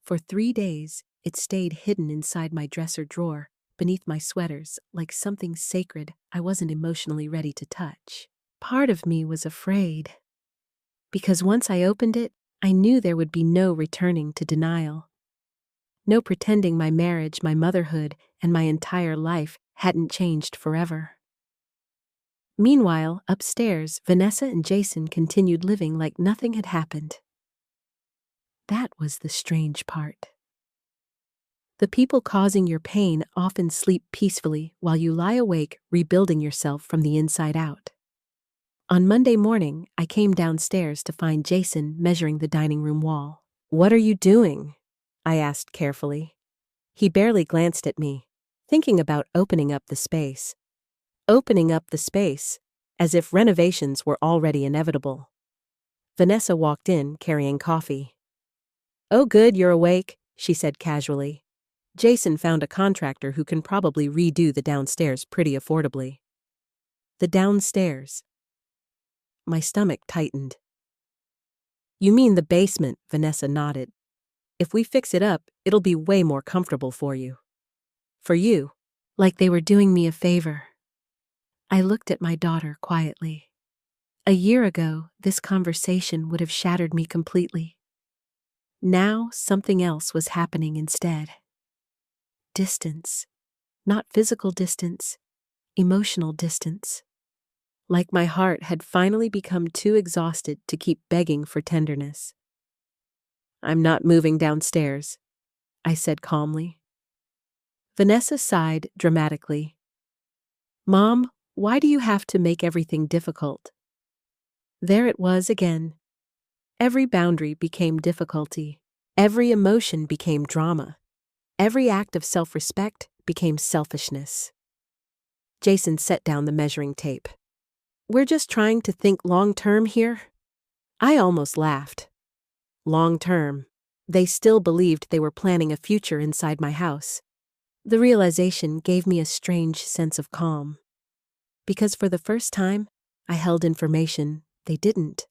For 3 days, it stayed hidden inside my dresser drawer, beneath my sweaters, like something sacred I wasn't emotionally ready to touch. Part of me was afraid, because once I opened it, I knew there would be no returning to denial. No pretending my marriage, my motherhood, and my entire life hadn't changed forever. Meanwhile, upstairs, Vanessa and Jason continued living like nothing had happened. That was the strange part. The people causing your pain often sleep peacefully while you lie awake rebuilding yourself from the inside out. On Monday morning, I came downstairs to find Jason measuring the dining room wall. "What are you doing?" I asked carefully. He barely glanced at me, thinking about opening up the space. Opening up the space, as if renovations were already inevitable. Vanessa walked in, carrying coffee. "Oh good, you're awake," she said casually. "Jason found a contractor who can probably redo the downstairs pretty affordably." The downstairs. My stomach tightened. "You mean the basement," Vanessa nodded. "If we fix it up, it'll be way more comfortable for you." "For you." Like they were doing me a favor. I looked at my daughter quietly. A year ago, this conversation would have shattered me completely. Now, something else was happening instead. Distance. Not physical distance, emotional distance. Like my heart had finally become too exhausted to keep begging for tenderness. "I'm not moving downstairs," I said calmly. Vanessa sighed dramatically. "Mom, why do you have to make everything difficult?" There it was again. Every boundary became difficulty. Every emotion became drama. Every act of self-respect became selfishness. Jason set down the measuring tape. "We're just trying to think long-term here." I almost laughed. Long-term. They still believed they were planning a future inside my house. The realization gave me a strange sense of calm. Because for the first time, I held information they didn't.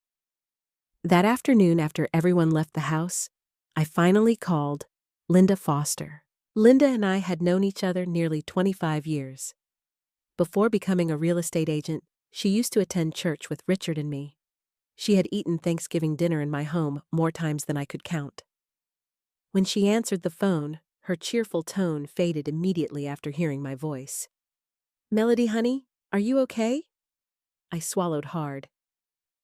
That afternoon, after everyone left the house, I finally called Linda Foster. Linda and I had known each other nearly 25 years. Before becoming a real estate agent, she used to attend church with Richard and me. She had eaten Thanksgiving dinner in my home more times than I could count. When she answered the phone, her cheerful tone faded immediately after hearing my voice. "Melody, honey, are you okay?" I swallowed hard.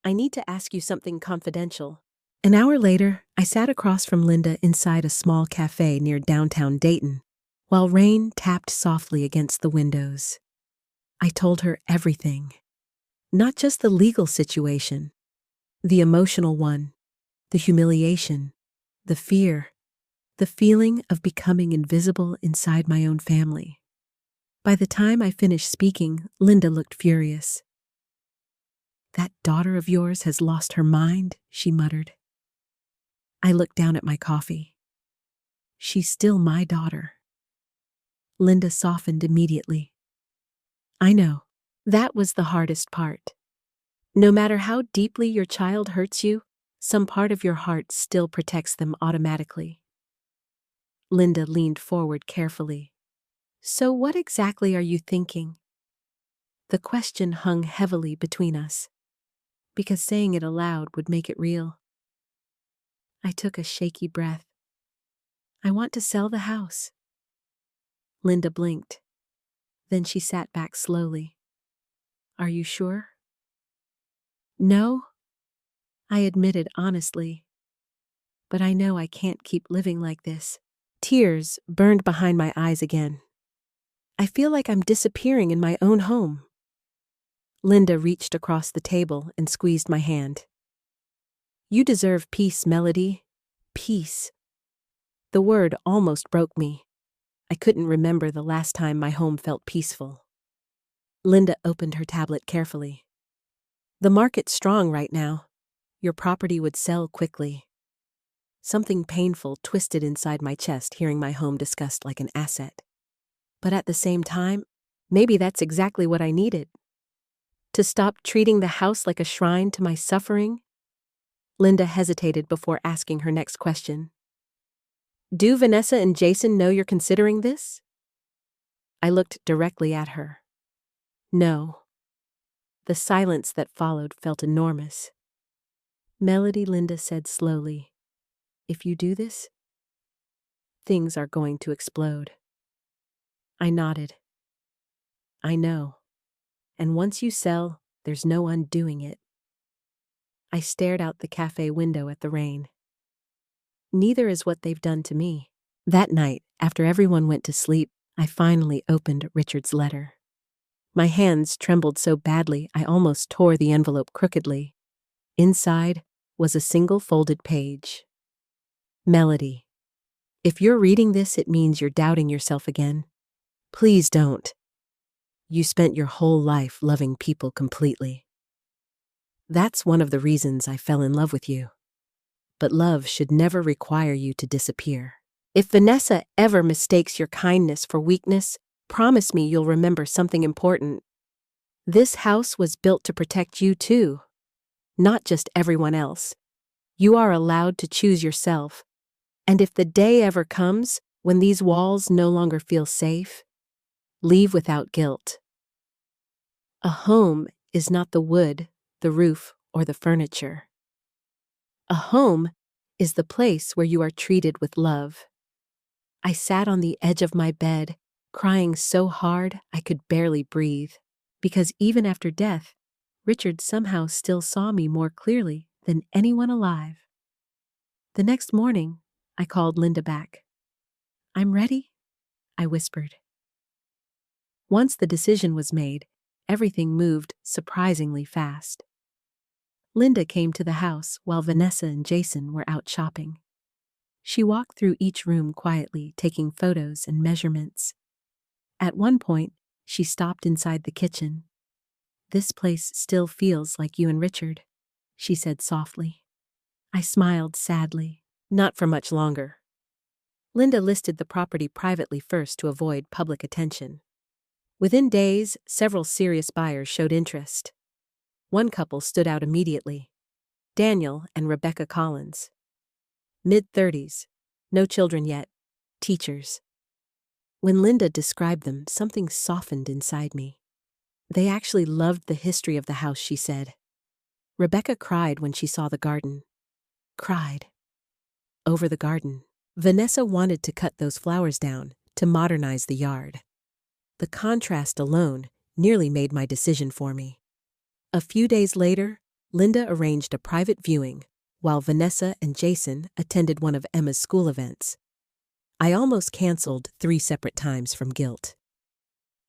"I need to ask you something confidential." An hour later, I sat across from Linda inside a small cafe near downtown Dayton, while rain tapped softly against the windows. I told her everything. Not just the legal situation, the emotional one, the humiliation, the fear, the feeling of becoming invisible inside my own family. By the time I finished speaking, Linda looked furious. "That daughter of yours has lost her mind," she muttered. I looked down at my coffee. "She's still my daughter." Linda softened immediately. "I know. That was the hardest part. No matter how deeply your child hurts you, some part of your heart still protects them automatically." Linda leaned forward carefully. "So what exactly are you thinking?" The question hung heavily between us, because saying it aloud would make it real. I took a shaky breath. "I want to sell the house." Linda blinked. Then she sat back slowly. "Are you sure?" "No," I admitted honestly. "But I know I can't keep living like this." Tears burned behind my eyes again. "I feel like I'm disappearing in my own home." Linda reached across the table and squeezed my hand. "You deserve peace, Melody. Peace." The word almost broke me. I couldn't remember the last time my home felt peaceful. Linda opened her tablet carefully. The market's strong right now. Your property would sell quickly. Something painful twisted inside my chest hearing my home discussed like an asset. But at the same time, maybe that's exactly what I needed. To stop treating the house like a shrine to my suffering? Linda hesitated before asking her next question. Do Vanessa and Jason know you're considering this? I looked directly at her. No. The silence that followed felt enormous. Melody, Linda said slowly, if you do this, things are going to explode. I nodded. I know. And once you sell, there's no undoing it. I stared out the cafe window at the rain. Neither is what they've done to me. That night, after everyone went to sleep, I finally opened Richard's letter. My hands trembled so badly I almost tore the envelope crookedly. Inside was a single folded page. Melody, if you're reading this, it means you're doubting yourself again. Please don't. You spent your whole life loving people completely. That's one of the reasons I fell in love with you. But love should never require you to disappear. If Vanessa ever mistakes your kindness for weakness, promise me you'll remember something important. This house was built to protect you too, not just everyone else. You are allowed to choose yourself. And if the day ever comes when these walls no longer feel safe, leave without guilt. A home is not the wood, the roof, or the furniture. A home is the place where you are treated with love. I sat on the edge of my bed, crying so hard I could barely breathe, because even after death, Richard somehow still saw me more clearly than anyone alive. The next morning, I called Linda back. I'm ready, I whispered. Once the decision was made, everything moved surprisingly fast. Linda came to the house while Vanessa and Jason were out shopping. She walked through each room quietly, taking photos and measurements. At one point, she stopped inside the kitchen. This place still feels like you and Richard, she said softly. I smiled sadly. Not for much longer. Linda listed the property privately first to avoid public attention. Within days, several serious buyers showed interest. One couple stood out immediately. Daniel and Rebecca Collins. Mid-30s, no children yet, teachers. When Linda described them, something softened inside me. They actually loved the history of the house, she said. Rebecca cried when she saw the garden. Cried. Over the garden. Vanessa wanted to cut those flowers down to modernize the yard. The contrast alone nearly made my decision for me. A few days later, Linda arranged a private viewing, while Vanessa and Jason attended one of Emma's school events. I almost canceled 3 separate times from guilt.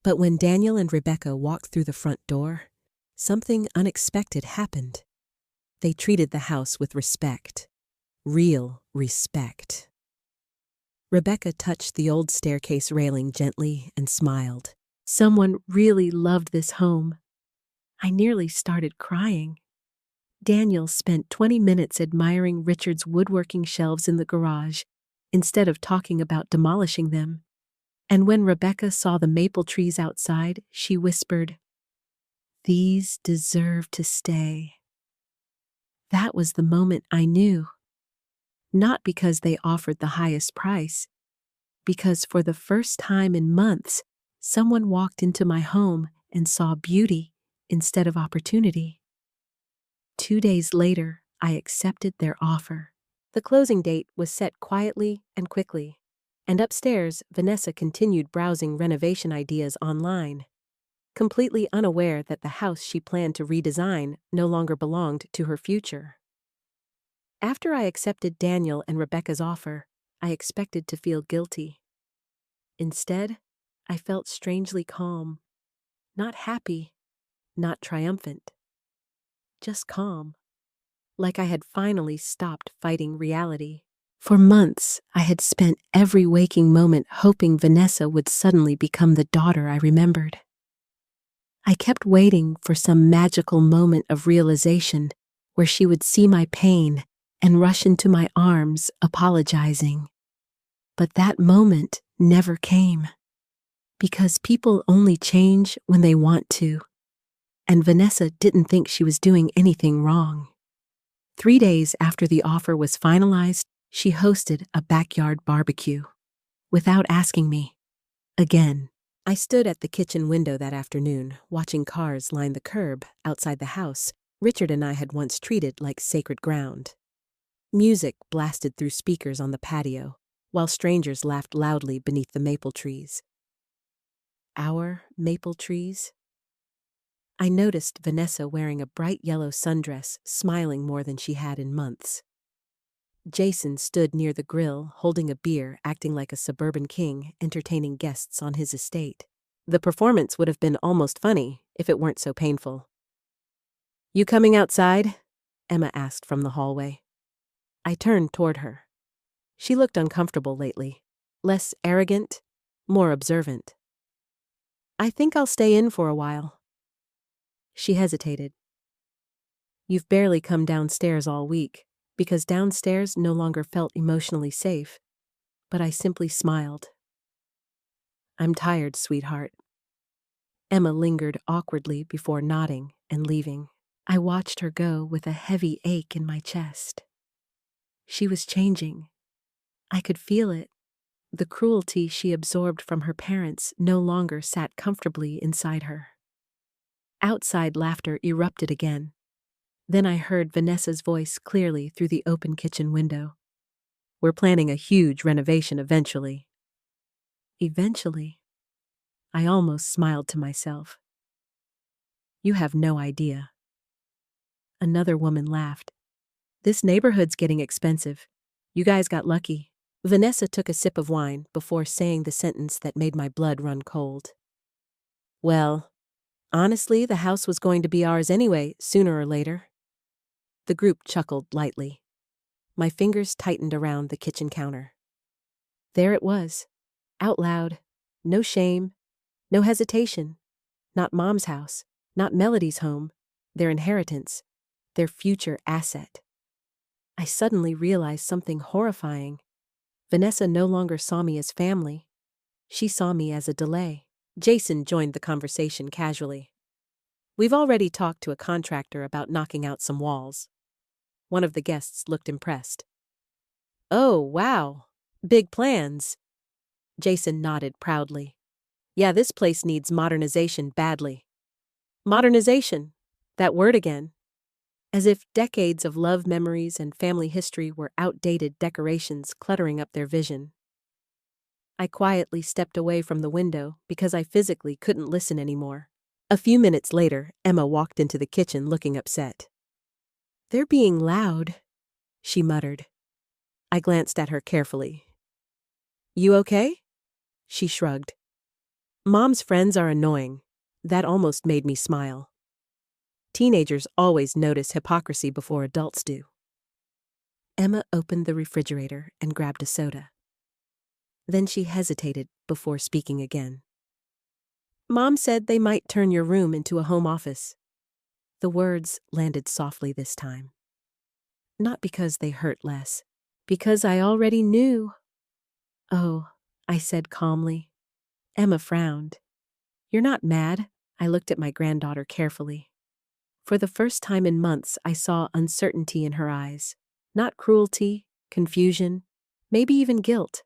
But when Daniel and Rebecca walked through the front door, something unexpected happened. They treated the house with respect. Real respect. Rebecca touched the old staircase railing gently and smiled. Someone really loved this home. I nearly started crying. Daniel spent 20 minutes admiring Richard's woodworking shelves in the garage, instead of talking about demolishing them. And when Rebecca saw the maple trees outside, she whispered, "These deserve to stay." That was the moment I knew. Not because they offered the highest price, because for the first time in months, someone walked into my home and saw beauty instead of opportunity. 2 days later, I accepted their offer. The closing date was set quietly and quickly, and upstairs, Vanessa continued browsing renovation ideas online, completely unaware that the house she planned to redesign no longer belonged to her future. After I accepted Daniel and Rebecca's offer, I expected to feel guilty. Instead, I felt strangely calm, not happy, not triumphant, just calm, like I had finally stopped fighting reality. For months, I had spent every waking moment hoping Vanessa would suddenly become the daughter I remembered. I kept waiting for some magical moment of realization where she would see my pain and rush into my arms, apologizing. But that moment never came, because people only change when they want to, and Vanessa didn't think she was doing anything wrong. 3 days after the offer was finalized, she hosted a backyard barbecue. Without asking me. Again. I stood at the kitchen window that afternoon, watching cars line the curb outside the house Richard and I had once treated like sacred ground. Music blasted through speakers on the patio, while strangers laughed loudly beneath the maple trees. Our maple trees? I noticed Vanessa wearing a bright yellow sundress, smiling more than she had in months. Jason stood near the grill, holding a beer, acting like a suburban king, entertaining guests on his estate. The performance would have been almost funny if it weren't so painful. "You coming outside?" Emma asked from the hallway. I turned toward her. She looked uncomfortable lately, less arrogant, more observant. "I think I'll stay in for a while." She hesitated. "You've barely come downstairs all week," because downstairs no longer felt emotionally safe, but I simply smiled. "I'm tired, sweetheart." Emma lingered awkwardly before nodding and leaving. I watched her go with a heavy ache in my chest. She was changing. I could feel it. The cruelty she absorbed from her parents no longer sat comfortably inside her. Outside laughter erupted again. Then I heard Vanessa's voice clearly through the open kitchen window. "We're planning a huge renovation eventually." Eventually? I almost smiled to myself. "You have no idea." Another woman laughed. "This neighborhood's getting expensive. You guys got lucky." Vanessa took a sip of wine before saying the sentence that made my blood run cold. "Well, honestly, the house was going to be ours anyway, sooner or later." The group chuckled lightly. My fingers tightened around the kitchen counter. There it was, out loud, no shame, no hesitation. Not Mom's house, not Melody's home, their inheritance, their future asset. I suddenly realized something horrifying. Vanessa no longer saw me as family. She saw me as a delay. Jason joined the conversation casually. "We've already talked to a contractor about knocking out some walls." One of the guests looked impressed. "Oh, wow. Big plans." Jason nodded proudly. "Yeah, this place needs modernization badly." Modernization. That word again. As if decades of love memories and family history were outdated decorations cluttering up their vision. I quietly stepped away from the window because I physically couldn't listen anymore. A few minutes later, Emma walked into the kitchen looking upset. "They're being loud," she muttered. I glanced at her carefully. "You okay?" She shrugged. "Mom's friends are annoying." That almost made me smile. Teenagers always notice hypocrisy before adults do. Emma opened the refrigerator and grabbed a soda. Then she hesitated before speaking again. "Mom said they might turn your room into a home office." The words landed softly this time. Not because they hurt less, because I already knew. "Oh," I said calmly. Emma frowned. "You're not mad?" I looked at my granddaughter carefully. For the first time in months, I saw uncertainty in her eyes. Not cruelty, confusion, maybe even guilt.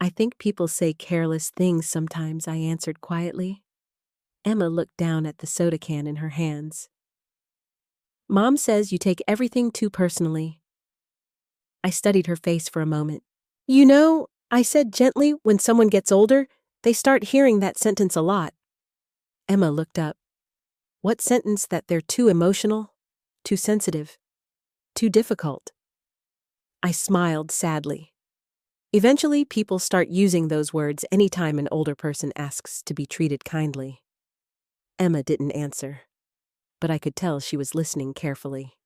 "I think people say careless things sometimes," I answered quietly. Emma looked down at the soda can in her hands. "Mom says you take everything too personally." I studied her face for a moment. "You know," I said gently, "when someone gets older, they start hearing that sentence a lot." Emma looked up. "What sentence? That they're too emotional, too sensitive, too difficult?" I smiled sadly. Eventually, people start using those words anytime an older person asks to be treated kindly. Emma didn't answer, but I could tell she was listening carefully.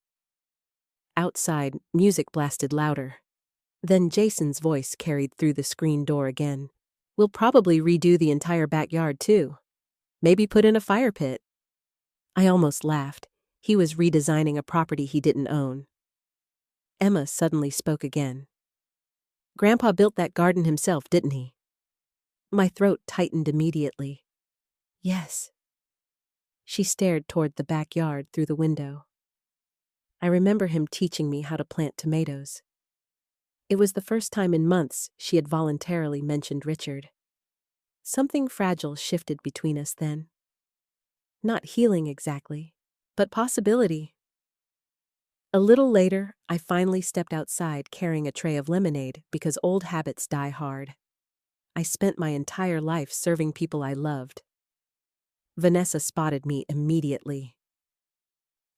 Outside, music blasted louder. Then Jason's voice carried through the screen door again. We'll probably redo the entire backyard too. Maybe put in a fire pit. I almost laughed. He was redesigning a property he didn't own. Emma suddenly spoke again. Grandpa built that garden himself, didn't he? My throat tightened immediately. Yes. She stared toward the backyard through the window. I remember him teaching me how to plant tomatoes. It was the first time in months she had voluntarily mentioned Richard. Something fragile shifted between us then. Not healing exactly, but possibility. A little later, I finally stepped outside carrying a tray of lemonade because old habits die hard. I spent my entire life serving people I loved. Vanessa spotted me immediately.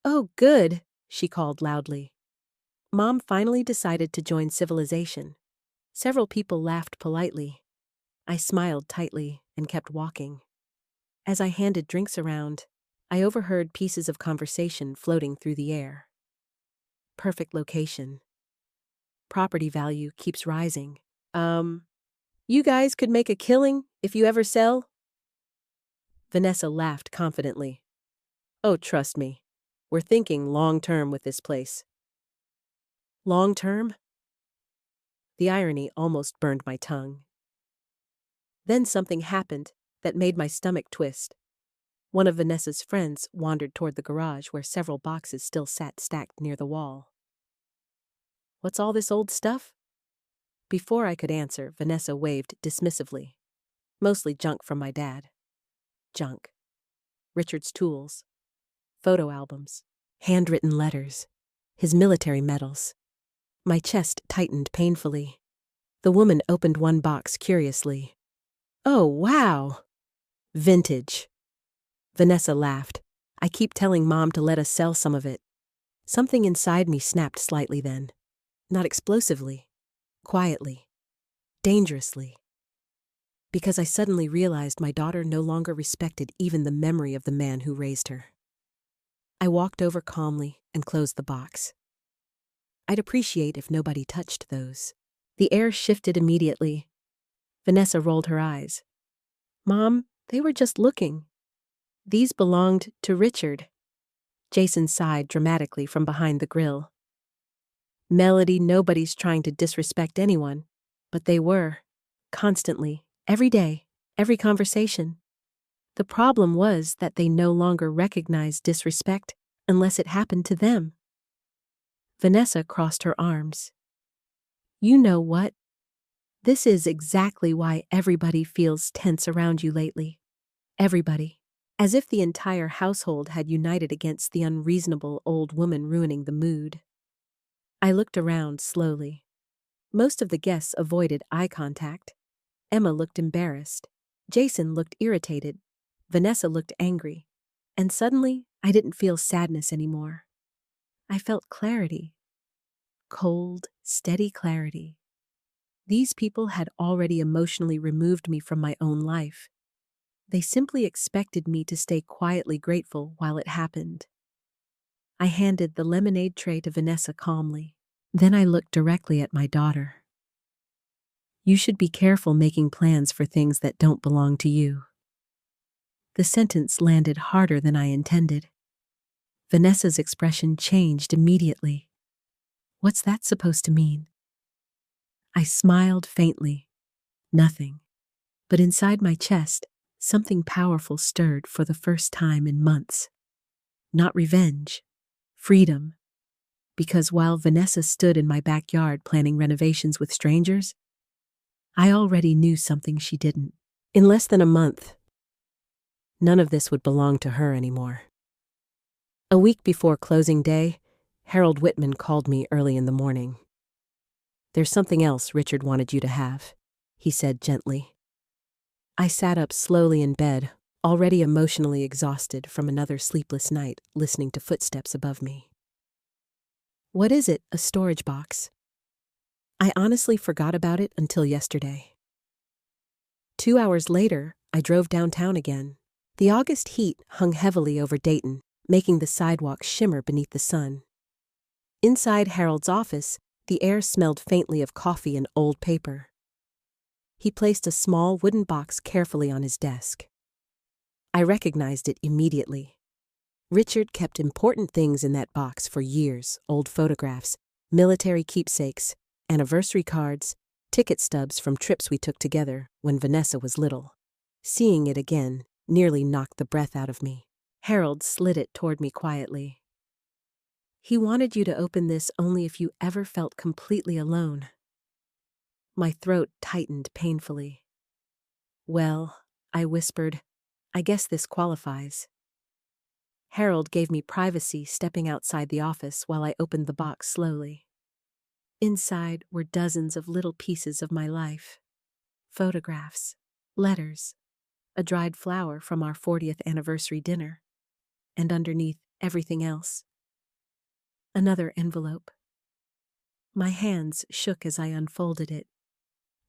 "Oh, good," she called loudly. Mom finally decided to join civilization. Several people laughed politely. I smiled tightly and kept walking. As I handed drinks around, I overheard pieces of conversation floating through the air. Perfect location. Property value keeps rising. You guys could make a killing if you ever sell? Vanessa laughed confidently. Oh, trust me. We're thinking long-term with this place. Long-term? The irony almost burned my tongue. Then something happened that made my stomach twist. One of Vanessa's friends wandered toward the garage where several boxes still sat stacked near the wall. What's all this old stuff? Before I could answer, Vanessa waved dismissively. Mostly junk from my dad. Junk. Richard's tools. Photo albums. Handwritten letters. His military medals. My chest tightened painfully. The woman opened one box curiously. Oh, wow! Vintage. Vanessa laughed. I keep telling Mom to let us sell some of it. Something inside me snapped slightly then. Not explosively. Quietly. Dangerously. Because I suddenly realized my daughter no longer respected even the memory of the man who raised her. I walked over calmly and closed the box. I'd appreciate if nobody touched those. The air shifted immediately. Vanessa rolled her eyes. Mom, they were just looking. These belonged to Richard. Jason sighed dramatically from behind the grill. Melody, nobody's trying to disrespect anyone, but they were. Constantly, every day, every conversation. The problem was that they no longer recognized disrespect unless it happened to them. Vanessa crossed her arms. You know what? This is exactly why everybody feels tense around you lately. Everybody. As if the entire household had united against the unreasonable old woman ruining the mood. I looked around slowly. Most of the guests avoided eye contact. Emma looked embarrassed. Jason looked irritated. Vanessa looked angry. And suddenly, I didn't feel sadness anymore. I felt clarity. Cold, steady clarity. These people had already emotionally removed me from my own life. They simply expected me to stay quietly grateful while it happened. I handed the lemonade tray to Vanessa calmly. Then I looked directly at my daughter. You should be careful making plans for things that don't belong to you. The sentence landed harder than I intended. Vanessa's expression changed immediately. What's that supposed to mean? I smiled faintly. Nothing. But inside my chest, something powerful stirred for the first time in months. Not revenge. Freedom. Because while Vanessa stood in my backyard planning renovations with strangers, I already knew something she didn't. In less than a month, none of this would belong to her anymore. A week before closing day, Harold Whitman called me early in the morning. There's something else Richard wanted you to have, he said gently. I sat up slowly in bed, already emotionally exhausted from another sleepless night listening to footsteps above me. What is it? A storage box? I honestly forgot about it until yesterday. 2 hours later, I drove downtown again. The August heat hung heavily over Dayton, making the sidewalk shimmer beneath the sun. Inside Harold's office, The air smelled faintly of coffee and old paper. He placed a small wooden box carefully on his desk. I recognized it immediately. Richard kept important things in that box for years: old photographs, military keepsakes, anniversary cards, ticket stubs from trips we took together when Vanessa was little. Seeing it again nearly knocked the breath out of me. Harold slid it toward me quietly. He wanted you to open this only if you ever felt completely alone. My throat tightened painfully. Well, I whispered, I guess this qualifies. Harold gave me privacy, stepping outside the office while I opened the box slowly. Inside were dozens of little pieces of my life. Photographs, letters, a dried flower from our 40th anniversary dinner, and underneath everything else, another envelope. My hands shook as I unfolded it.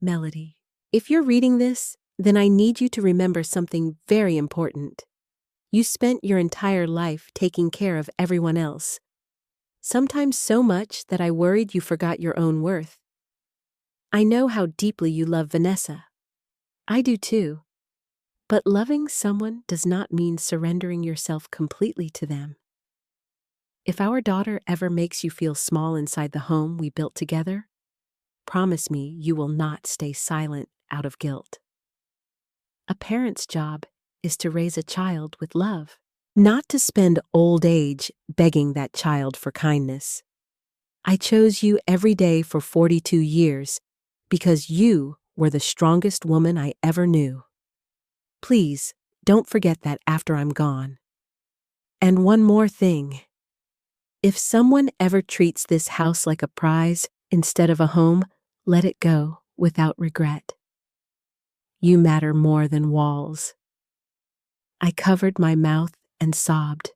Melody, if you're reading this, then I need you to remember something very important. You spent your entire life taking care of everyone else, sometimes so much that I worried you forgot your own worth. I know how deeply you love Vanessa. I do too. But loving someone does not mean surrendering yourself completely to them. If our daughter ever makes you feel small inside the home we built together, promise me you will not stay silent out of guilt. A parent's job is to raise a child with love, not to spend old age begging that child for kindness. I chose you every day for 42 years because you were the strongest woman I ever knew. Please, don't forget that after I'm gone. And one more thing. If someone ever treats this house like a prize instead of a home, let it go without regret. You matter more than walls. I covered my mouth and sobbed,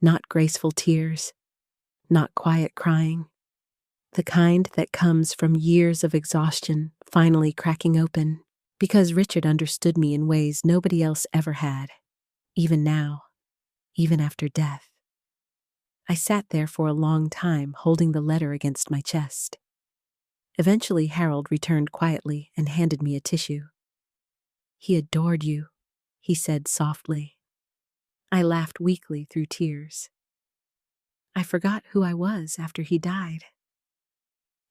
not graceful tears, not quiet crying, the kind that comes from years of exhaustion finally cracking open, because Richard understood me in ways nobody else ever had, even now, even after death. I sat there for a long time, holding the letter against my chest. Eventually, Harold returned quietly and handed me a tissue. He adored you, he said softly. I laughed weakly through tears. I forgot who I was after he died.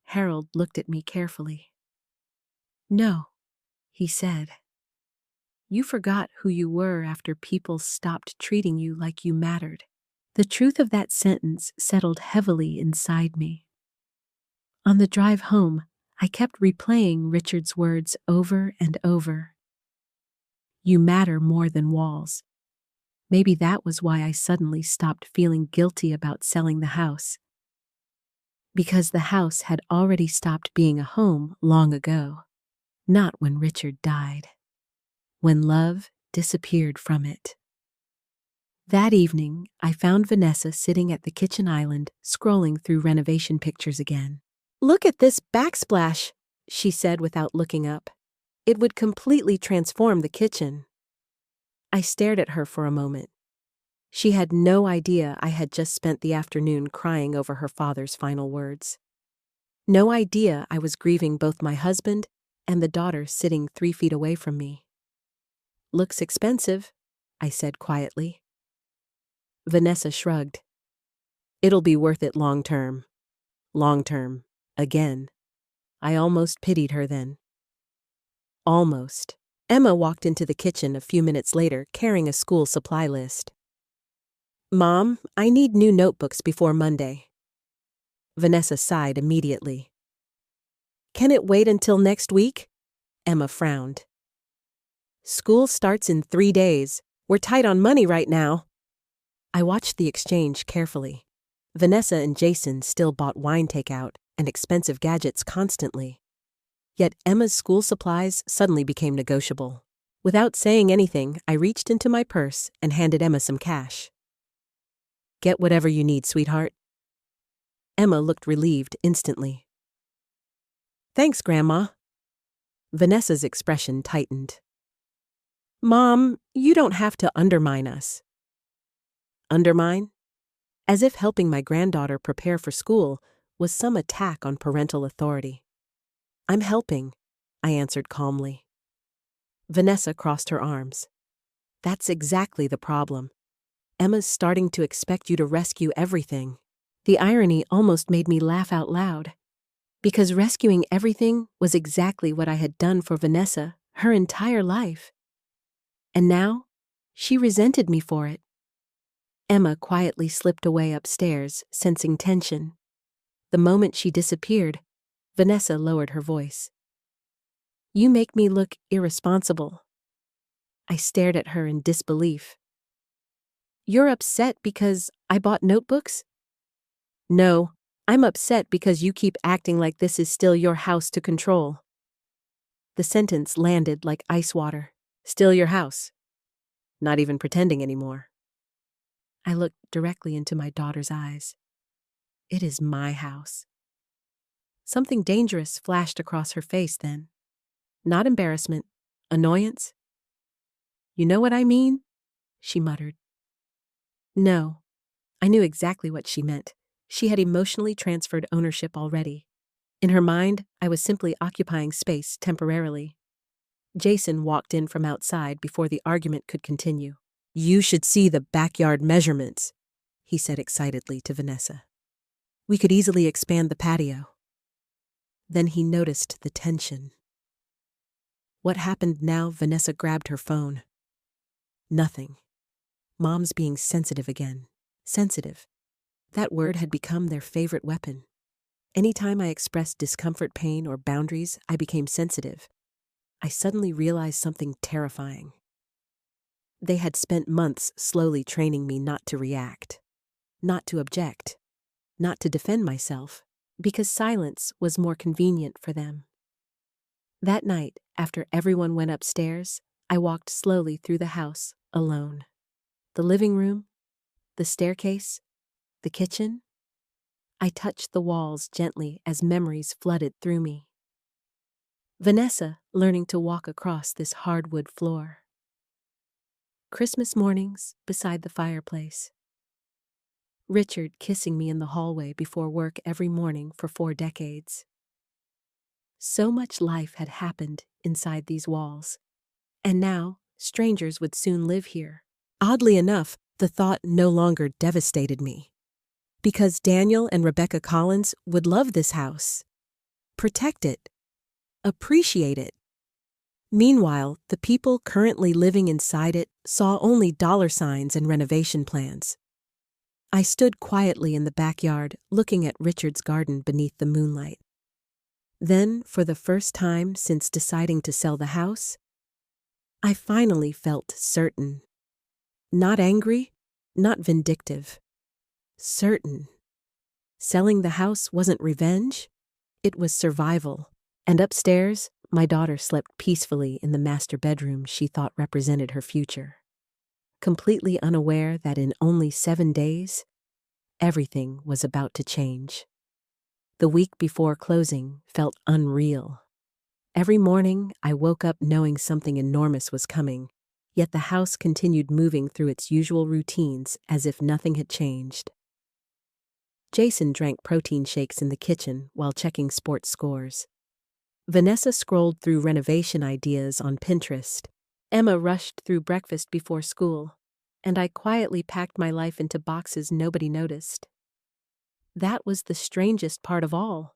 Harold looked at me carefully. No, he said. You forgot who you were after people stopped treating you like you mattered. The truth of that sentence settled heavily inside me. On the drive home, I kept replaying Richard's words over and over. You matter more than walls. Maybe that was why I suddenly stopped feeling guilty about selling the house. Because the house had already stopped being a home long ago. Not when Richard died. When love disappeared from it. That evening, I found Vanessa sitting at the kitchen island, scrolling through renovation pictures again. Look at this backsplash, she said without looking up. It would completely transform the kitchen. I stared at her for a moment. She had no idea I had just spent the afternoon crying over her father's final words. No idea I was grieving both my husband and the daughter sitting 3 feet away from me. Looks expensive, I said quietly. Vanessa shrugged. It'll be worth it long term. Long term. Again. I almost pitied her then. Almost. Emma walked into the kitchen a few minutes later carrying a school supply list. Mom, I need new notebooks before Monday. Vanessa sighed immediately. Can it wait until next week? Emma frowned. School starts in 3 days. We're tight on money right now. I watched the exchange carefully. Vanessa and Jason still bought wine takeout and expensive gadgets constantly. Yet Emma's school supplies suddenly became negotiable. Without saying anything, I reached into my purse and handed Emma some cash. Get whatever you need, sweetheart. Emma looked relieved instantly. Thanks, Grandma. Vanessa's expression tightened. Mom, you don't have to undermine us. Undermine? As if helping my granddaughter prepare for school was some attack on parental authority. "I'm helping," I answered calmly. Vanessa crossed her arms. "That's exactly the problem. Emma's starting to expect you to rescue everything." The irony almost made me laugh out loud. Because rescuing everything was exactly what I had done for Vanessa her entire life. And now, she resented me for it. Emma quietly slipped away upstairs, sensing tension. The moment she disappeared, Vanessa lowered her voice. "You make me look irresponsible." I stared at her in disbelief. "You're upset because I bought notebooks?" "No, I'm upset because you keep acting like this is still your house to control." The sentence landed like ice water. "Still your house. Not even pretending anymore." I looked directly into my daughter's eyes. It is my house. Something dangerous flashed across her face then. Not embarrassment, annoyance. "You know what I mean?" she muttered. No, I knew exactly what she meant. She had emotionally transferred ownership already. In her mind, I was simply occupying space temporarily. Jason walked in from outside before the argument could continue. "You should see the backyard measurements," he said excitedly to Vanessa. "We could easily expand the patio." Then he noticed the tension. What happened now? Vanessa grabbed her phone. Nothing. Mom's being sensitive again. Sensitive. That word had become their favorite weapon. Anytime I expressed discomfort, pain, or boundaries, I became sensitive. I suddenly realized something terrifying. They had spent months slowly training me not to react, not to object, not to defend myself, because silence was more convenient for them. That night, after everyone went upstairs, I walked slowly through the house, alone. The living room, the staircase, the kitchen. I touched the walls gently as memories flooded through me. Vanessa learning to walk across this hardwood floor. Christmas mornings beside the fireplace. Richard kissing me in the hallway before work every morning for 4 decades. So much life had happened inside these walls. And now, strangers would soon live here. Oddly enough, the thought no longer devastated me. Because Daniel and Rebecca Collins would love this house. Protect it. Appreciate it. Meanwhile, the people currently living inside it saw only dollar signs and renovation plans. I stood quietly in the backyard, looking at Richard's garden beneath the moonlight. Then, for the first time since deciding to sell the house, I finally felt certain. Not angry, not vindictive. Certain. Selling the house wasn't revenge, it was survival. And upstairs, my daughter slept peacefully in the master bedroom she thought represented her future. Completely unaware that in only 7 days, everything was about to change. The week before closing felt unreal. Every morning, I woke up knowing something enormous was coming, yet the house continued moving through its usual routines as if nothing had changed. Jason drank protein shakes in the kitchen while checking sports scores. Vanessa scrolled through renovation ideas on Pinterest. Emma rushed through breakfast before school, and I quietly packed my life into boxes nobody noticed. That was the strangest part of all.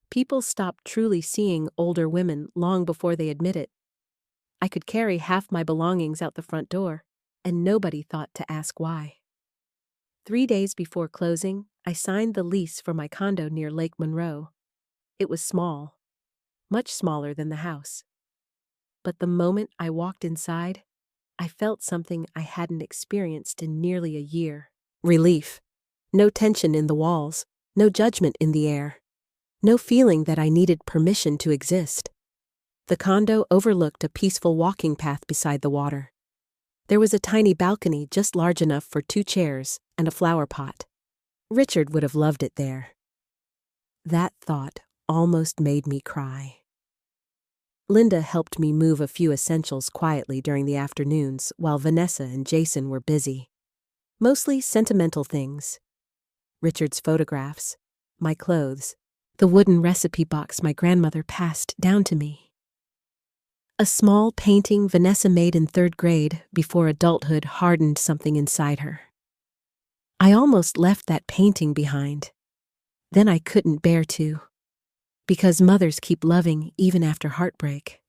People stopped truly seeing older women long before they admit it. I could carry half my belongings out the front door, and nobody thought to ask why. 3 days before closing, I signed the lease for my condo near Lake Monroe. It was small, much smaller than the house. But the moment I walked inside, I felt something I hadn't experienced in nearly a year. Relief. No tension in the walls, no judgment in the air, no feeling that I needed permission to exist. The condo overlooked a peaceful walking path beside the water. There was a tiny balcony just large enough for 2 chairs and a flower pot. Richard would have loved it there. That thought almost made me cry. Linda helped me move a few essentials quietly during the afternoons while Vanessa and Jason were busy. Mostly sentimental things. Richard's photographs, my clothes, the wooden recipe box my grandmother passed down to me. A small painting Vanessa made in 3rd grade before adulthood hardened something inside her. I almost left that painting behind. Then I couldn't bear to. Because mothers keep loving even after heartbreak.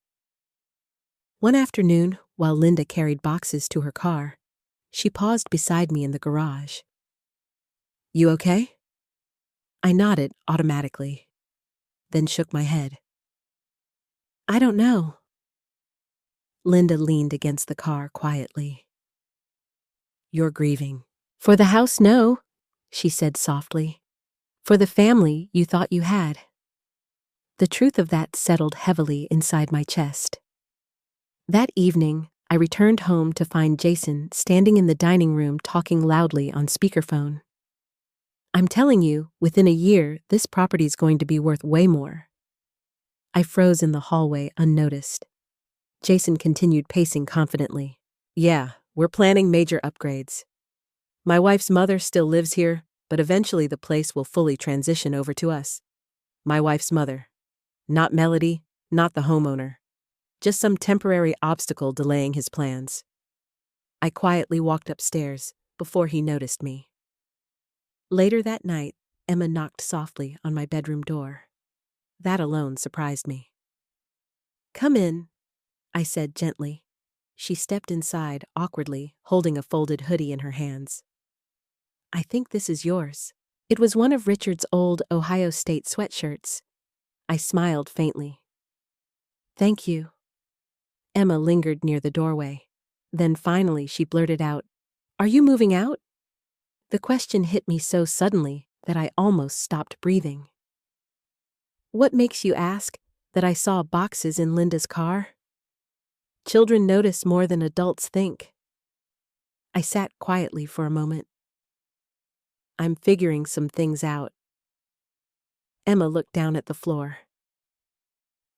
One afternoon, while Linda carried boxes to her car, she paused beside me in the garage. "You okay?" I nodded automatically, then shook my head. "I don't know." Linda leaned against the car quietly. "You're grieving." "For the house, no," she said softly. "For the family you thought you had." The truth of that settled heavily inside my chest. That evening, I returned home to find Jason standing in the dining room talking loudly on speakerphone. "I'm telling you, within a year, this property's going to be worth way more." I froze in the hallway unnoticed. Jason continued pacing confidently. "Yeah, we're planning major upgrades. My wife's mother still lives here, but eventually the place will fully transition over to us." My wife's mother. Not Melody, not the homeowner. Just some temporary obstacle delaying his plans. I quietly walked upstairs before he noticed me. Later that night, Emma knocked softly on my bedroom door. That alone surprised me. "Come in," I said gently. She stepped inside awkwardly, holding a folded hoodie in her hands. "I think this is yours." It was one of Richard's old Ohio State sweatshirts. I smiled faintly. "Thank you." Emma lingered near the doorway. Then finally she blurted out, "Are you moving out?" The question hit me so suddenly that I almost stopped breathing. "What makes you ask?" That I saw boxes in Linda's car? Children notice more than adults think. I sat quietly for a moment. "I'm figuring some things out." Emma looked down at the floor.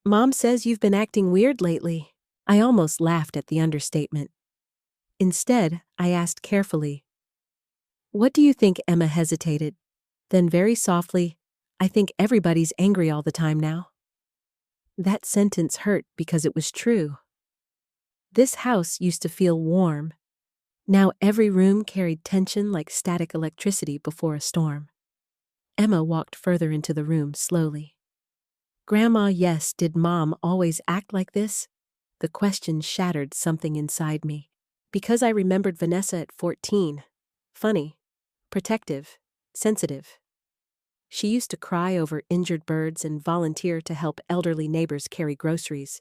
"Mom says you've been acting weird lately." I almost laughed at the understatement. Instead, I asked carefully, "What do you think?" Emma hesitated. Then very softly, "I think everybody's angry all the time now." That sentence hurt because it was true. This house used to feel warm. Now every room carried tension like static electricity before a storm. Emma walked further into the room slowly. "Grandma, yes, did Mom always act like this?" The question shattered something inside me. Because I remembered Vanessa at 14. Funny, protective, sensitive. She used to cry over injured birds and volunteer to help elderly neighbors carry groceries.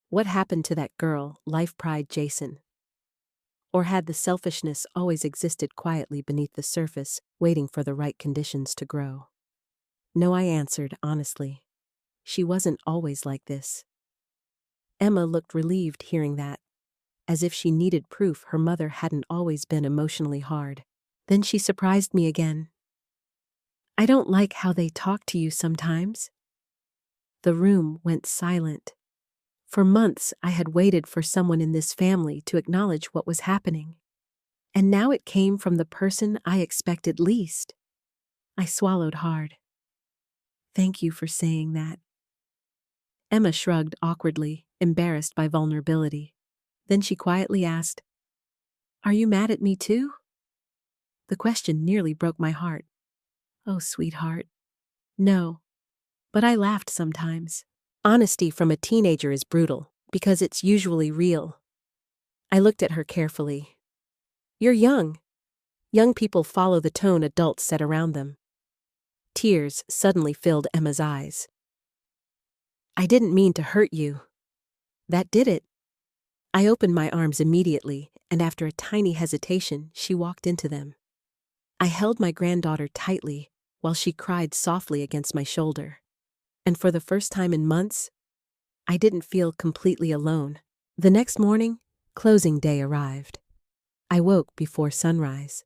What happened to that girl, life pride Jason? Or had the selfishness always existed quietly beneath the surface, waiting for the right conditions to grow? No, I answered honestly. She wasn't always like this. Emma looked relieved hearing that, as if she needed proof her mother hadn't always been emotionally hard. Then she surprised me again. "I don't like how they talk to you sometimes." The room went silent. For months I had waited for someone in this family to acknowledge what was happening. And now it came from the person I expected least. I swallowed hard. "Thank you for saying that." Emma shrugged awkwardly, embarrassed by vulnerability. Then she quietly asked, "Are you mad at me too?" The question nearly broke my heart. "Oh, sweetheart. No. But I laughed sometimes." Honesty from a teenager is brutal, because it's usually real. I looked at her carefully. "You're young. Young people follow the tone adults set around them." Tears suddenly filled Emma's eyes. "I didn't mean to hurt you." "That did it." I opened my arms immediately, and after a tiny hesitation, she walked into them. I held my granddaughter tightly, while she cried softly against my shoulder. And for the first time in months, I didn't feel completely alone. The next morning, closing day arrived. I woke before sunrise.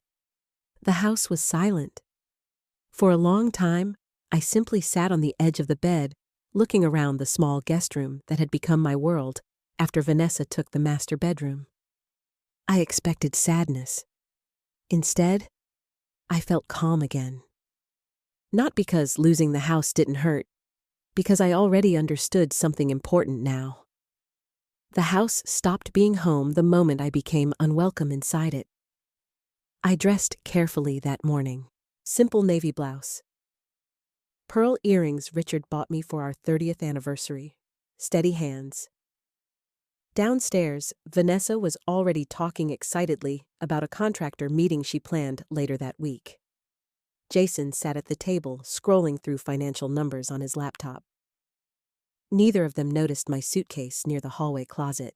The house was silent. For a long time, I simply sat on the edge of the bed, looking around the small guest room that had become my world after Vanessa took the master bedroom. I expected sadness. Instead, I felt calm again. Not because losing the house didn't hurt, because I already understood something important now. The house stopped being home the moment I became unwelcome inside it. I dressed carefully that morning. Simple navy blouse. Pearl earrings Richard bought me for our 30th anniversary. Steady hands. Downstairs, Vanessa was already talking excitedly about a contractor meeting she planned later that week. Jason sat at the table, scrolling through financial numbers on his laptop. Neither of them noticed my suitcase near the hallway closet.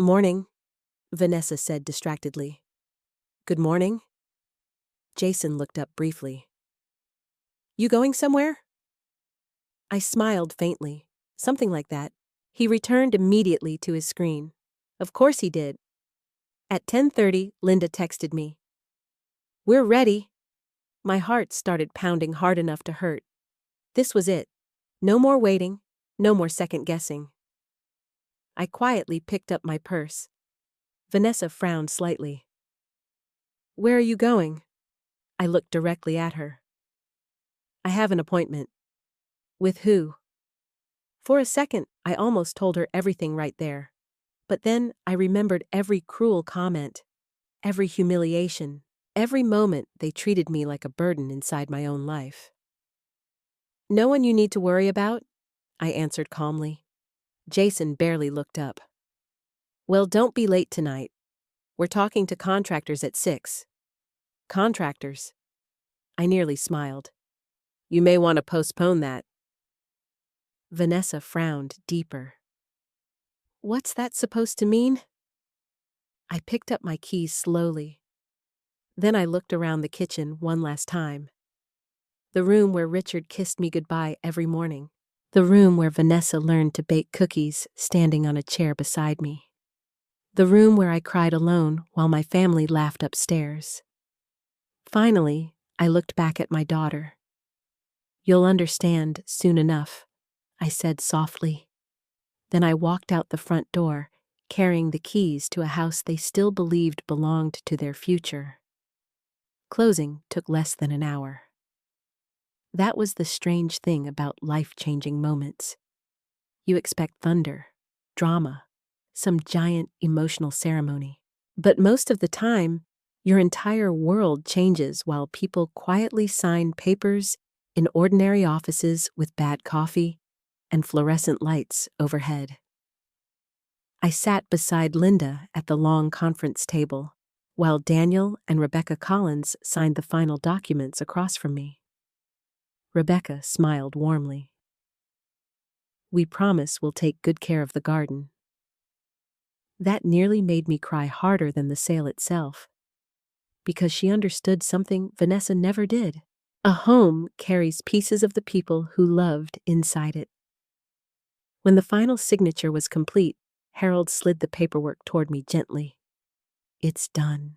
"Morning," Vanessa said distractedly. "Good morning." Jason looked up briefly. "You going somewhere?" I smiled faintly. Something like that. He returned immediately to his screen. Of course he did. At 10:30, Linda texted me. "We're ready." My heart started pounding hard enough to hurt. This was it. No more waiting, no more second guessing. I quietly picked up my purse. Vanessa frowned slightly. "Where are you going?" I looked directly at her. "I have an appointment." "With who?" For a second, I almost told her everything right there. But then I remembered every cruel comment, every humiliation, every moment they treated me like a burden inside my own life. "No one you need to worry about," I answered calmly. Jason barely looked up. "Well, don't be late tonight. We're talking to contractors at 6. "Contractors?" I nearly smiled. "You may want to postpone that." Vanessa frowned deeper. "What's that supposed to mean?" I picked up my keys slowly. Then I looked around the kitchen one last time. The room where Richard kissed me goodbye every morning. The room where Vanessa learned to bake cookies standing on a chair beside me. The room where I cried alone while my family laughed upstairs. Finally, I looked back at my daughter. "You'll understand soon enough," I said softly. Then I walked out the front door, carrying the keys to a house they still believed belonged to their future. Closing took less than an hour. That was the strange thing about life-changing moments. You expect thunder, drama, some giant emotional ceremony. But most of the time, your entire world changes while people quietly sign papers in ordinary offices with bad coffee and fluorescent lights overhead. I sat beside Linda at the long conference table, while Daniel and Rebecca Collins signed the final documents across from me. Rebecca smiled warmly. "We promise we'll take good care of the garden." That nearly made me cry harder than the sale itself, because she understood something Vanessa never did. A home carries pieces of the people who loved inside it. When the final signature was complete, Harold slid the paperwork toward me gently. "It's done.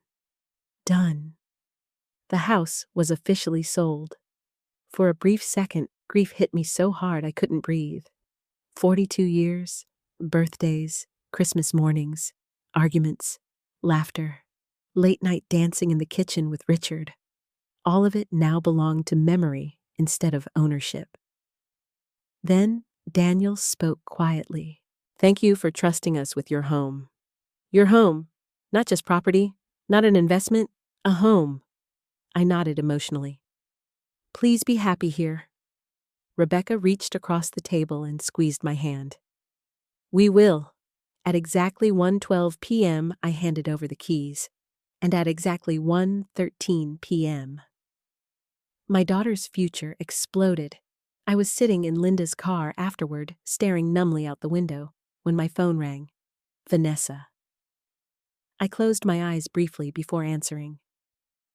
Done." The house was officially sold. For a brief second, grief hit me so hard I couldn't breathe. 42 years, birthdays, Christmas mornings, arguments, laughter, late-night dancing in the kitchen with Richard. All of it now belonged to memory instead of ownership. Then Daniel spoke quietly. "Thank you for trusting us with your home." "Your home, not just property, not an investment, a home." I nodded emotionally. "Please be happy here." Rebecca reached across the table and squeezed my hand. "We will." At exactly 1:12 p.m., I handed over the keys, and at exactly 1:13 p.m., my daughter's future exploded. I was sitting in Linda's car afterward, staring numbly out the window, when my phone rang. Vanessa. I closed my eyes briefly before answering.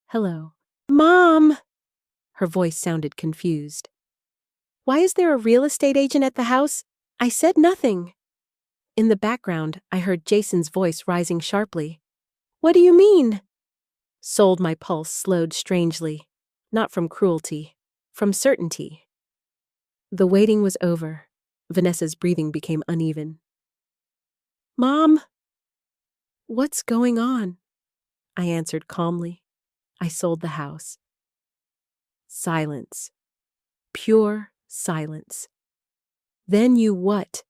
"Hello." "Mom!" Her voice sounded confused. "Why is there a real estate agent at the house? I said nothing." In the background, I heard Jason's voice rising sharply. "What do you mean?" Sold. My pulse slowed strangely. Not from cruelty, from certainty. The waiting was over. Vanessa's breathing became uneven. "Mom?" "What's going on?" I answered calmly. "I sold the house." Silence. Pure silence. Then you what?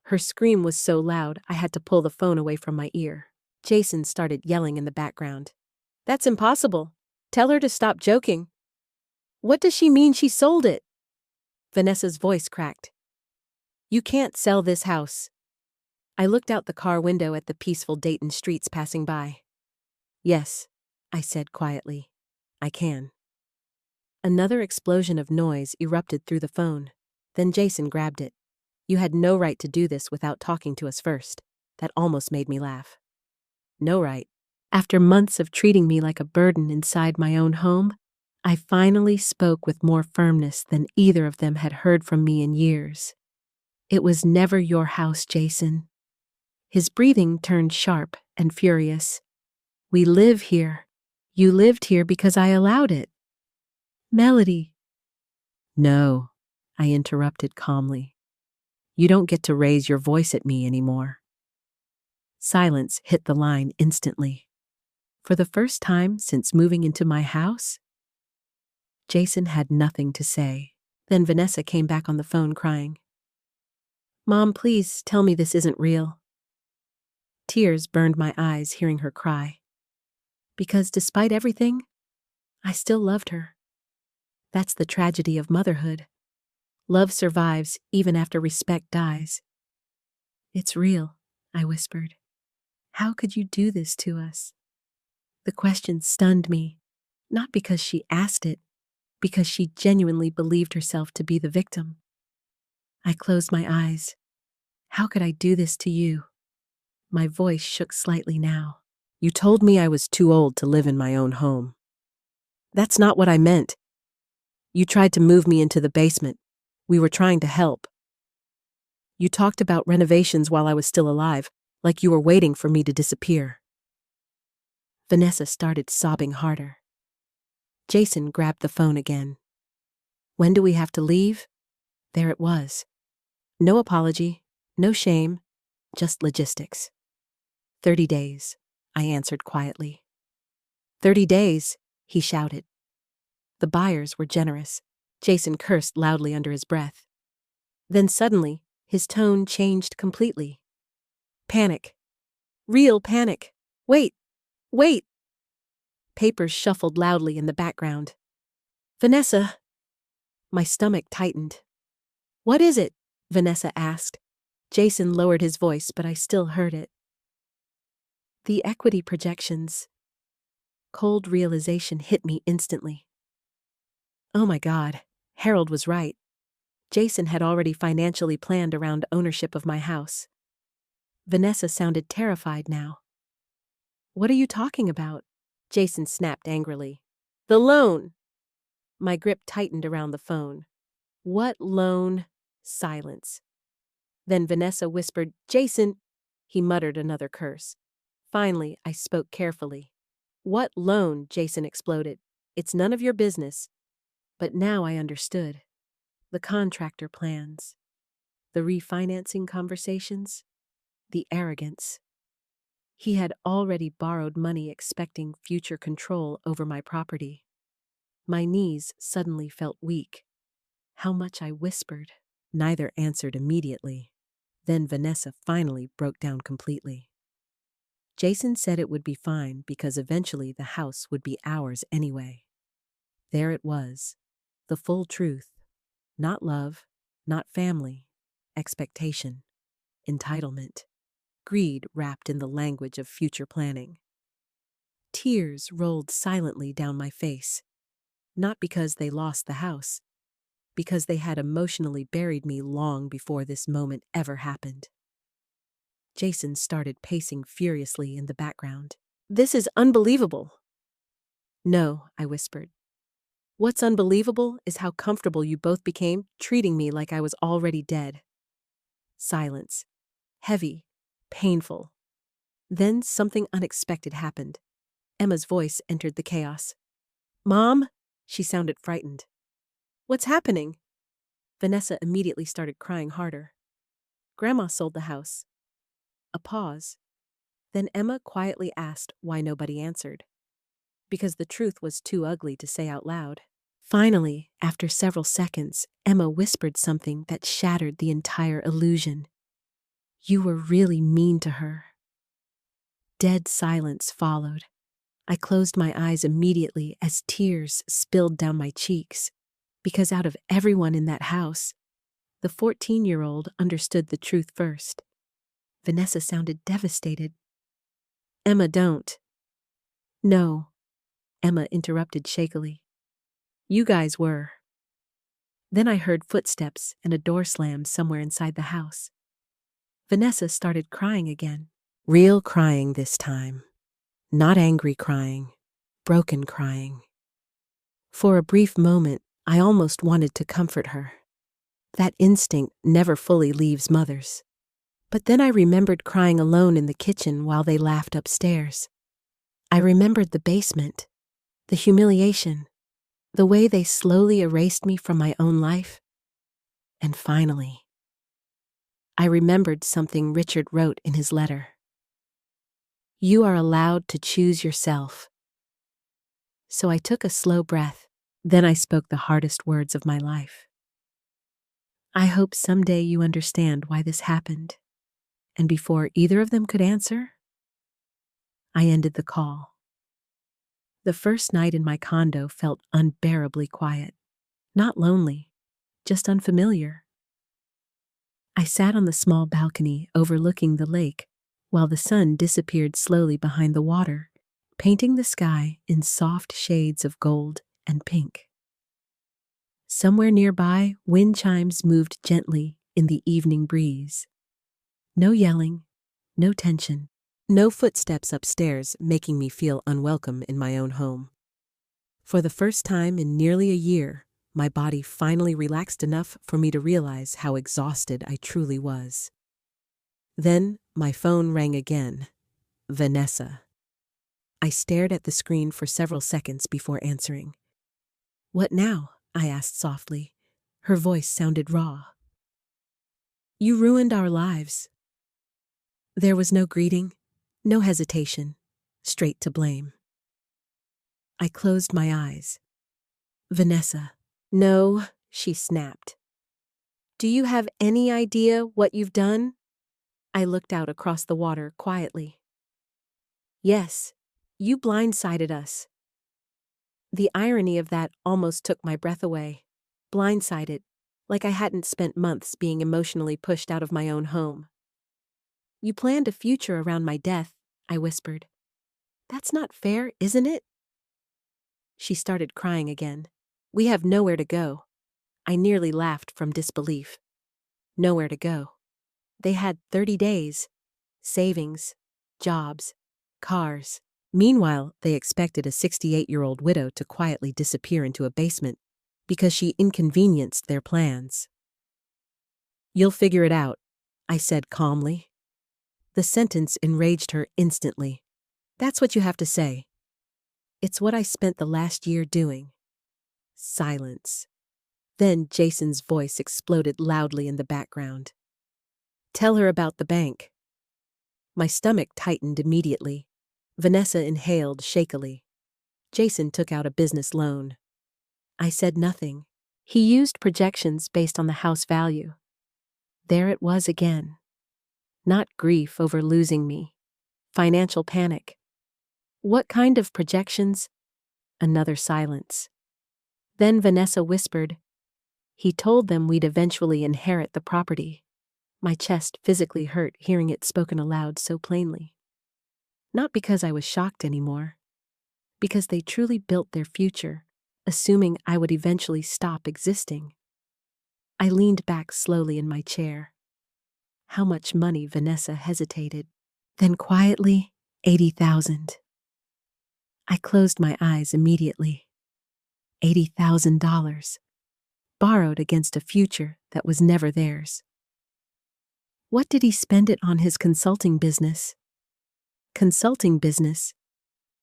Her scream was so loud I had to pull the phone away from my ear. Jason started yelling in the background. That's impossible. Tell her to stop joking. What does she mean she sold it? Vanessa's voice cracked. You can't sell this house. I looked out the car window at the peaceful Dayton streets passing by. Yes, I said quietly. I can. Another explosion of noise erupted through the phone. Then Jason grabbed it. You had no right to do this without talking to us first. That almost made me laugh. No right. After months of treating me like a burden inside my own home, I finally spoke with more firmness than either of them had heard from me in years. It was never your house, Jason. His breathing turned sharp and furious. We live here. You lived here because I allowed it. Melody. No, I interrupted calmly. You don't get to raise your voice at me anymore. Silence hit the line instantly. For the first time since moving into my house, Jason had nothing to say. Then Vanessa came back on the phone crying. Mom, please tell me this isn't real. Tears burned my eyes hearing her cry. Because despite everything, I still loved her. That's the tragedy of motherhood. Love survives even after respect dies. It's real, I whispered. How could you do this to us? The question stunned me, not because she asked it, because she genuinely believed herself to be the victim. I closed my eyes. How could I do this to you? My voice shook slightly now. You told me I was too old to live in my own home. That's not what I meant. You tried to move me into the basement. We were trying to help. You talked about renovations while I was still alive, like you were waiting for me to disappear. Vanessa started sobbing harder. Jason grabbed the phone again. When do we have to leave? There it was. No apology, no shame, just logistics. 30 days, I answered quietly. 30 days, he shouted. The buyers were generous. Jason cursed loudly under his breath. Then suddenly, his tone changed completely. Panic. Real panic. Wait. Wait. Papers shuffled loudly in the background. Vanessa. My stomach tightened. What is it? Vanessa asked. Jason lowered his voice, but I still heard it. The equity projections. Cold realization hit me instantly. Oh my God, Harold was right. Jason had already financially planned around ownership of my house. Vanessa sounded terrified now. What are you talking about? Jason snapped angrily. The loan! My grip tightened around the phone. What loan? Silence. Then Vanessa whispered, Jason! He muttered another curse. Finally, I spoke carefully. What loan? Jason exploded. It's none of your business. But now I understood. The contractor plans. The refinancing conversations. The arrogance. He had already borrowed money expecting future control over my property. My knees suddenly felt weak. How much I whispered. Neither answered immediately. Then Vanessa finally broke down completely. Jason said it would be fine because eventually the house would be ours anyway. There it was. The full truth. Not love, not family, expectation, entitlement, greed wrapped in the language of future planning. Tears rolled silently down my face, not because they lost the house, because they had emotionally buried me long before this moment ever happened. Jason started pacing furiously in the background. This is unbelievable. No, I whispered. What's unbelievable is how comfortable you both became treating me like I was already dead. Silence. Heavy. Painful. Then something unexpected happened. Emma's voice entered the chaos. Mom? She sounded frightened. What's happening? Vanessa immediately started crying harder. Grandma sold the house. A pause. Then Emma quietly asked why nobody answered. Because the truth was too ugly to say out loud. Finally, after several seconds, Emma whispered something that shattered the entire illusion. "You were really mean to her." Dead silence followed. I closed my eyes immediately as tears spilled down my cheeks, because out of everyone in that house, the 14-year-old understood the truth first. Vanessa sounded devastated. "Emma, don't." "No," Emma interrupted shakily. "You guys were." Then I heard footsteps and a door slam somewhere inside the house. Vanessa started crying again. Real crying this time. Not angry crying, broken crying. For a brief moment, I almost wanted to comfort her. That instinct never fully leaves mothers. But then I remembered crying alone in the kitchen while they laughed upstairs. I remembered the basement, the humiliation, the way they slowly erased me from my own life. And finally, I remembered something Richard wrote in his letter. "You are allowed to choose yourself." So I took a slow breath. Then I spoke the hardest words of my life. "I hope someday you understand why this happened." And before either of them could answer, I ended the call. The first night in my condo felt unbearably quiet. Not lonely, just unfamiliar. I sat on the small balcony overlooking the lake while the sun disappeared slowly behind the water, painting the sky in soft shades of gold and pink. Somewhere nearby, wind chimes moved gently in the evening breeze. No yelling, no tension, no footsteps upstairs making me feel unwelcome in my own home. For the first time in nearly a year, my body finally relaxed enough for me to realize how exhausted I truly was. Then my phone rang again. Vanessa. I stared at the screen for several seconds before answering. "What now?" I asked softly. Her voice sounded raw. "You ruined our lives." There was no greeting, no hesitation, straight to blame. I closed my eyes. "Vanessa." "No," she snapped. "Do you have any idea what you've done?" I looked out across the water quietly. "Yes, you blindsided us." The irony of that almost took my breath away. Blindsided, like I hadn't spent months being emotionally pushed out of my own home. "You planned a future around my death," I whispered. "That's not fair, isn't it?" She started crying again. "We have nowhere to go." I nearly laughed from disbelief. Nowhere to go. They had 30 days. Savings, jobs, cars. Meanwhile, they expected a 68-year-old widow to quietly disappear into a basement because she inconvenienced their plans. "You'll figure it out," I said calmly. The sentence enraged her instantly. "That's what you have to say." "It's what I spent the last year doing." Silence. Then Jason's voice exploded loudly in the background. "Tell her about the bank." My stomach tightened immediately. Vanessa inhaled shakily. "Jason took out a business loan." I said nothing. "He used projections based on the house value." There it was again. Not grief over losing me. Financial panic. "What kind of projections?" Another silence. Then Vanessa whispered, "He told them we'd eventually inherit the property." My chest physically hurt hearing it spoken aloud so plainly. Not because I was shocked anymore. Because they truly built their future, assuming I would eventually stop existing. I leaned back slowly in my chair. How much money? Vanessa hesitated. Then quietly, 80,000. I closed my eyes immediately. $80,000. Borrowed against a future that was never theirs. What did he spend it on? His consulting business? Consulting business?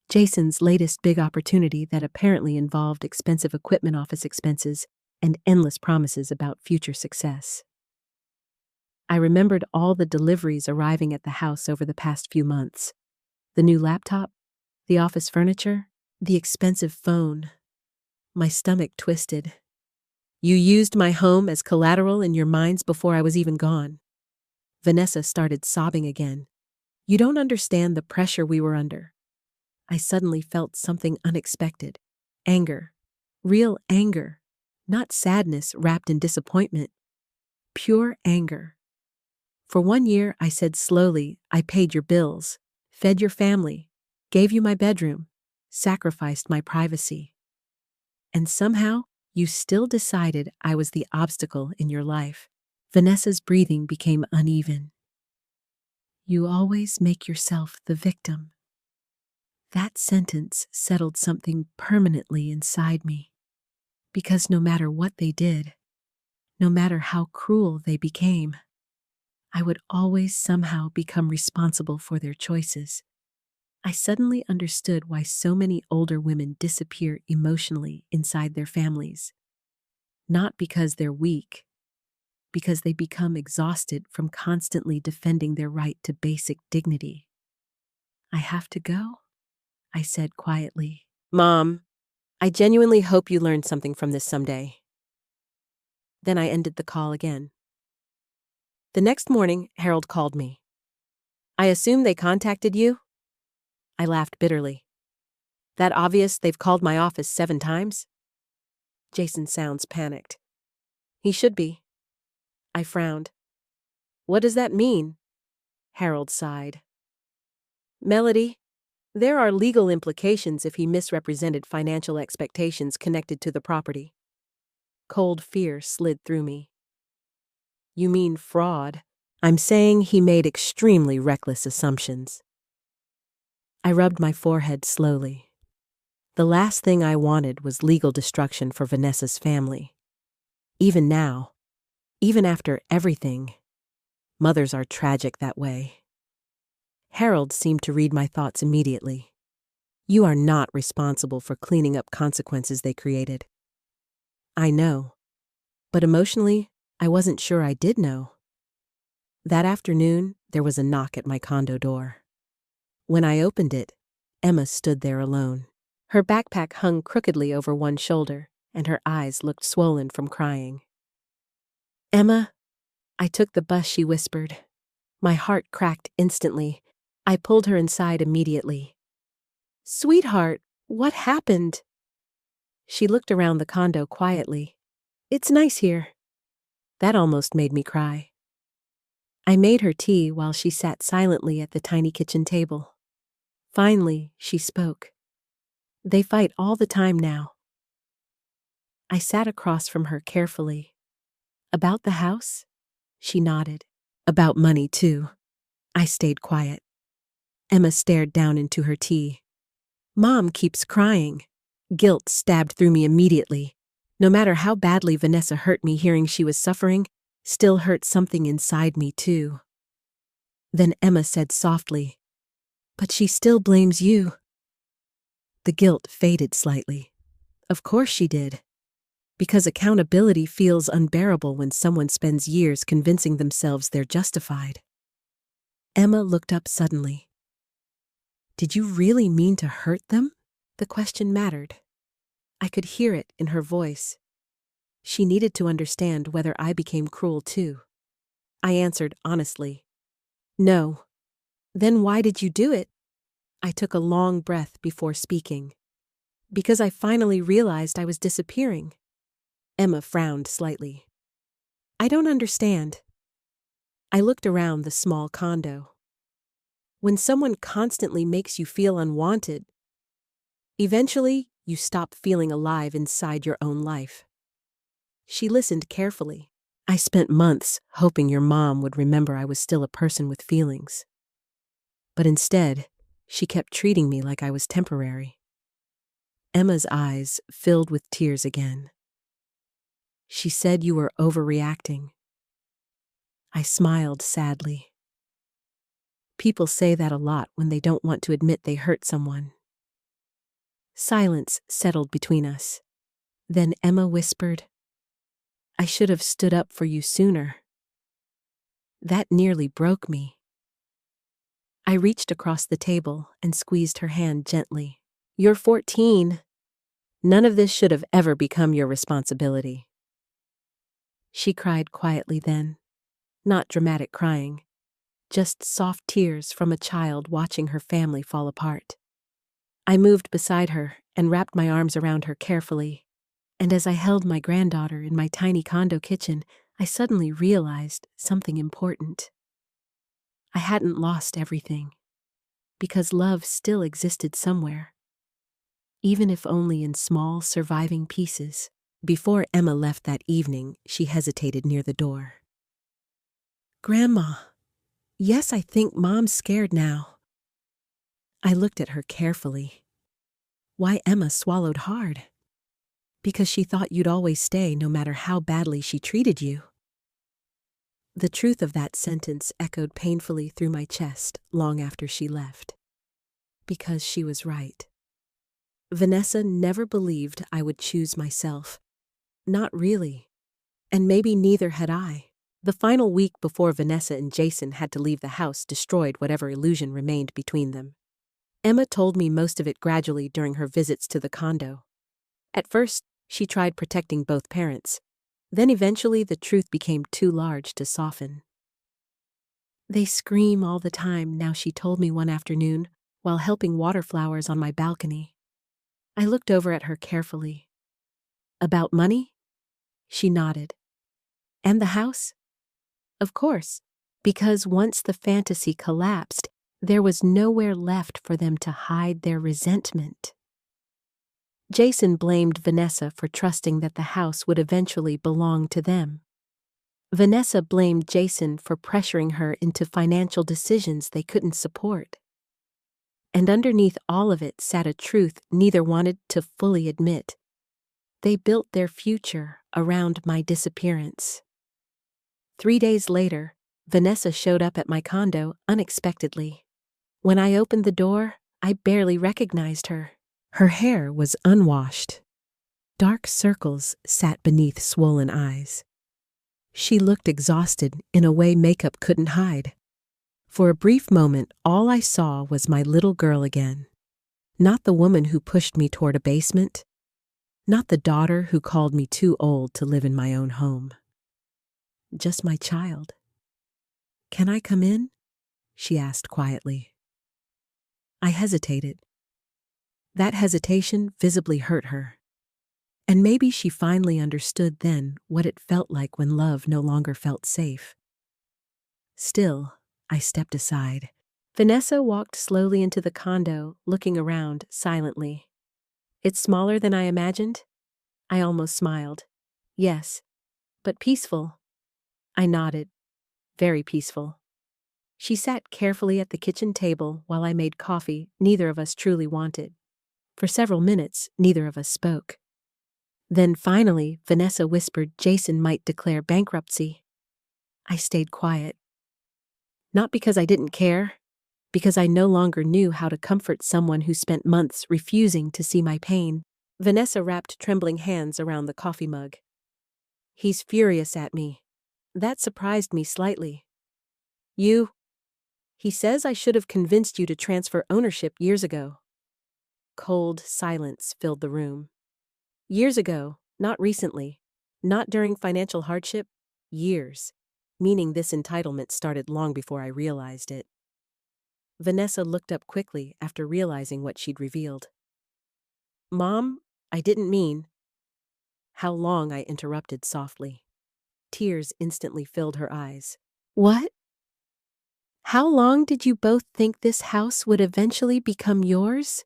Jason's latest big opportunity that apparently involved expensive equipment, office expenses, and endless promises about future success. I remembered all the deliveries arriving at the house over the past few months. The new laptop, the office furniture, the expensive phone. My stomach twisted. You used my home as collateral in your minds before I was even gone. Vanessa started sobbing again. You don't understand the pressure we were under. I suddenly felt something unexpected. Anger. Real anger. Not sadness wrapped in disappointment. Pure anger. For 1 year, I said slowly, I paid your bills, fed your family, gave you my bedroom, sacrificed my privacy. And somehow, you still decided I was the obstacle in your life. Vanessa's breathing became uneven. You always make yourself the victim. That sentence settled something permanently inside me. Because no matter what they did, no matter how cruel they became, I would always somehow become responsible for their choices. I suddenly understood why so many older women disappear emotionally inside their families. Not because they're weak, because they become exhausted from constantly defending their right to basic dignity. I have to go, I said quietly. Mom, I genuinely hope you learned something from this someday. Then I ended the call again. The next morning, Harold called me. I assume they contacted you? I laughed bitterly. That obvious they've called my office 7 times? Jason sounds panicked. He should be. I frowned. What does that mean? Harold sighed. Melody, there are legal implications if he misrepresented financial expectations connected to the property. Cold fear slid through me. You mean fraud? I'm saying he made extremely reckless assumptions. I rubbed my forehead slowly. The last thing I wanted was legal destruction for Vanessa's family. Even now, even after everything, mothers are tragic that way. Harold seemed to read my thoughts immediately. You are not responsible for cleaning up consequences they created. I know, but emotionally, I wasn't sure I did know. That afternoon, there was a knock at my condo door. When I opened it, Emma stood there alone. Her backpack hung crookedly over one shoulder, and her eyes looked swollen from crying. Emma, I took the bus, she whispered. My heart cracked instantly. I pulled her inside immediately. Sweetheart, what happened? She looked around the condo quietly. It's nice here. That almost made me cry. I made her tea while she sat silently at the tiny kitchen table. Finally, she spoke. They fight all the time now. I sat across from her carefully. About the house? She nodded. About money, too. I stayed quiet. Emma stared down into her tea. Mom keeps crying. Guilt stabbed through me immediately. No matter how badly Vanessa hurt me, hearing she was suffering still hurt something inside me, too. Then Emma said softly, But she still blames you. The guilt faded slightly. Of course she did. Because accountability feels unbearable when someone spends years convincing themselves they're justified. Emma looked up suddenly. Did you really mean to hurt them? The question mattered. I could hear it in her voice. She needed to understand whether I became cruel too. I answered honestly. No. Then why did you do it? I took a long breath before speaking. Because I finally realized I was disappearing. Emma frowned slightly. I don't understand. I looked around the small condo. When someone constantly makes you feel unwanted, eventually you stop feeling alive inside your own life. She listened carefully. I spent months hoping your mom would remember I was still a person with feelings. But instead, she kept treating me like I was temporary. Emma's eyes filled with tears again. She said you were overreacting. I smiled sadly. People say that a lot when they don't want to admit they hurt someone. Silence settled between us. Then Emma whispered, I should have stood up for you sooner. That nearly broke me. I reached across the table and squeezed her hand gently. You're 14. None of this should have ever become your responsibility." She cried quietly then, not dramatic crying, just soft tears from a child watching her family fall apart. I moved beside her and wrapped my arms around her carefully, and as I held my granddaughter in my tiny condo kitchen, I suddenly realized something important. I hadn't lost everything, because love still existed somewhere, even if only in small, surviving pieces. Before Emma left that evening, she hesitated near the door. "Grandma, yes, I think Mom's scared now." I looked at her carefully. Why Emma swallowed hard. "Because she thought you'd always stay no matter how badly she treated you." The truth of that sentence echoed painfully through my chest long after she left. Because she was right. Vanessa never believed I would choose myself. Not really. And maybe neither had I. The final week before Vanessa and Jason had to leave the house destroyed whatever illusion remained between them. Emma told me most of it gradually during her visits to the condo. At first, she tried protecting both parents. Then eventually the truth became too large to soften. "They scream all the time now," she told me one afternoon while helping water flowers on my balcony. I looked over at her carefully. "About money?" She nodded. "And the house?" "Of course, because once the fantasy collapsed, there was nowhere left for them to hide their resentment." Jason blamed Vanessa for trusting that the house would eventually belong to them. Vanessa blamed Jason for pressuring her into financial decisions they couldn't support. And underneath all of it sat a truth neither wanted to fully admit. They built their future around my disappearance. 3 days later, Vanessa showed up at my condo unexpectedly. When I opened the door, I barely recognized her. Her hair was unwashed. Dark circles sat beneath swollen eyes. She looked exhausted in a way makeup couldn't hide. For a brief moment, all I saw was my little girl again. Not the woman who pushed me toward a basement. Not the daughter who called me too old to live in my own home. Just my child. "Can I come in?" she asked quietly. I hesitated. That hesitation visibly hurt her. And maybe she finally understood then what it felt like when love no longer felt safe. Still, I stepped aside. Vanessa walked slowly into the condo, looking around silently. "It's smaller than I imagined?" I almost smiled. "Yes, but peaceful." I nodded. "Very peaceful." She sat carefully at the kitchen table while I made coffee neither of us truly wanted. For several minutes, neither of us spoke. Then finally, Vanessa whispered Jason might declare bankruptcy. I stayed quiet. Not because I didn't care, because I no longer knew how to comfort someone who spent months refusing to see my pain. Vanessa wrapped trembling hands around the coffee mug. "He's furious at me." That surprised me slightly. He says I should have convinced you to transfer ownership years ago." Cold silence filled the room. Years ago, not recently, not during financial hardship, years, meaning this entitlement started long before I realized it. Vanessa looked up quickly after realizing what she'd revealed. "Mom, I didn't mean—" "How long?" I interrupted softly. Tears instantly filled her eyes. "What? How long did you both think this house would eventually become yours?"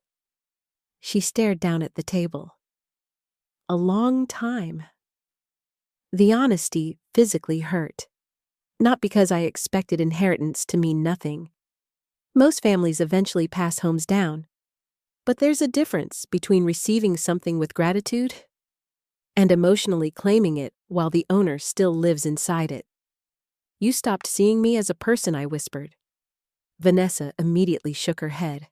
She stared down at the table. "A long time." The honesty physically hurt. Not because I expected inheritance to mean nothing. Most families eventually pass homes down. But there's a difference between receiving something with gratitude and emotionally claiming it while the owner still lives inside it. "You stopped seeing me as a person," I whispered. Vanessa immediately shook her head.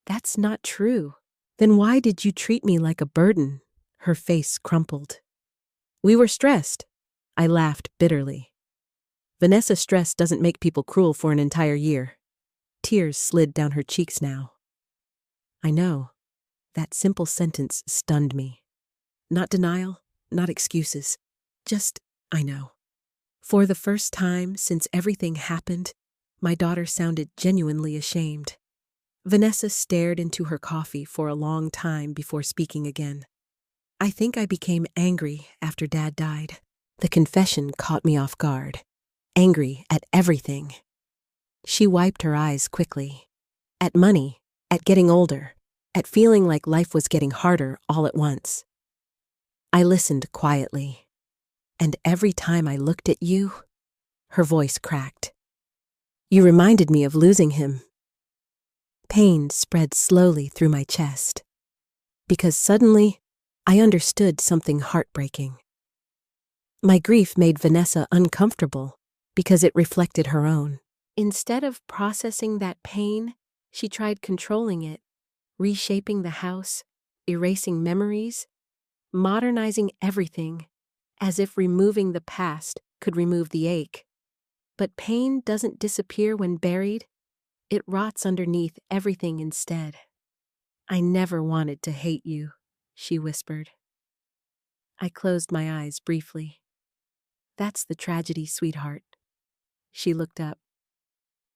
"That's not true." "Then why did you treat me like a burden?" Her face crumpled. "We were stressed." I laughed bitterly. "Vanessa's stress doesn't make people cruel for an entire year." Tears slid down her cheeks now. "I know. That simple sentence stunned me. Not denial, not excuses. Just, I know. For the first time since everything happened, my daughter sounded genuinely ashamed. Vanessa stared into her coffee for a long time before speaking again. I think I became angry after Dad died. The confession caught me off guard. Angry at everything. She wiped her eyes quickly. At money, at getting older, at feeling like life was getting harder all at once. I listened quietly. And every time I looked at you, her voice cracked. You reminded me of losing him. Pain spread slowly through my chest. Because suddenly, I understood something heartbreaking. My grief made Vanessa uncomfortable because it reflected her own. Instead of processing that pain, she tried controlling it, reshaping the house, erasing memories, modernizing everything, as if removing the past could remove the ache. But pain doesn't disappear when buried, it rots underneath everything instead. I never wanted to hate you, she whispered. I closed my eyes briefly. That's the tragedy, sweetheart. She looked up.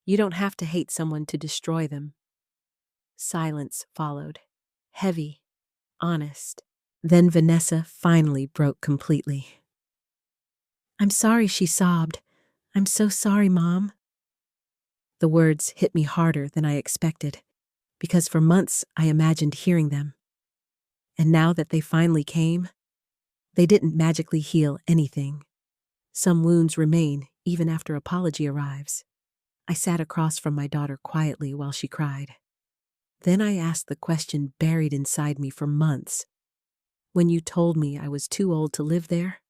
You don't have to hate someone to destroy them. Silence followed, heavy, honest. Then Vanessa finally broke completely. I'm sorry, she sobbed. I'm so sorry, Mom. The words hit me harder than I expected, because for months I imagined hearing them. And now that they finally came, they didn't magically heal anything. Some wounds remain even after apology arrives. I sat across from my daughter quietly while she cried. Then I asked the question buried inside me for months. When you told me I was too old to live there,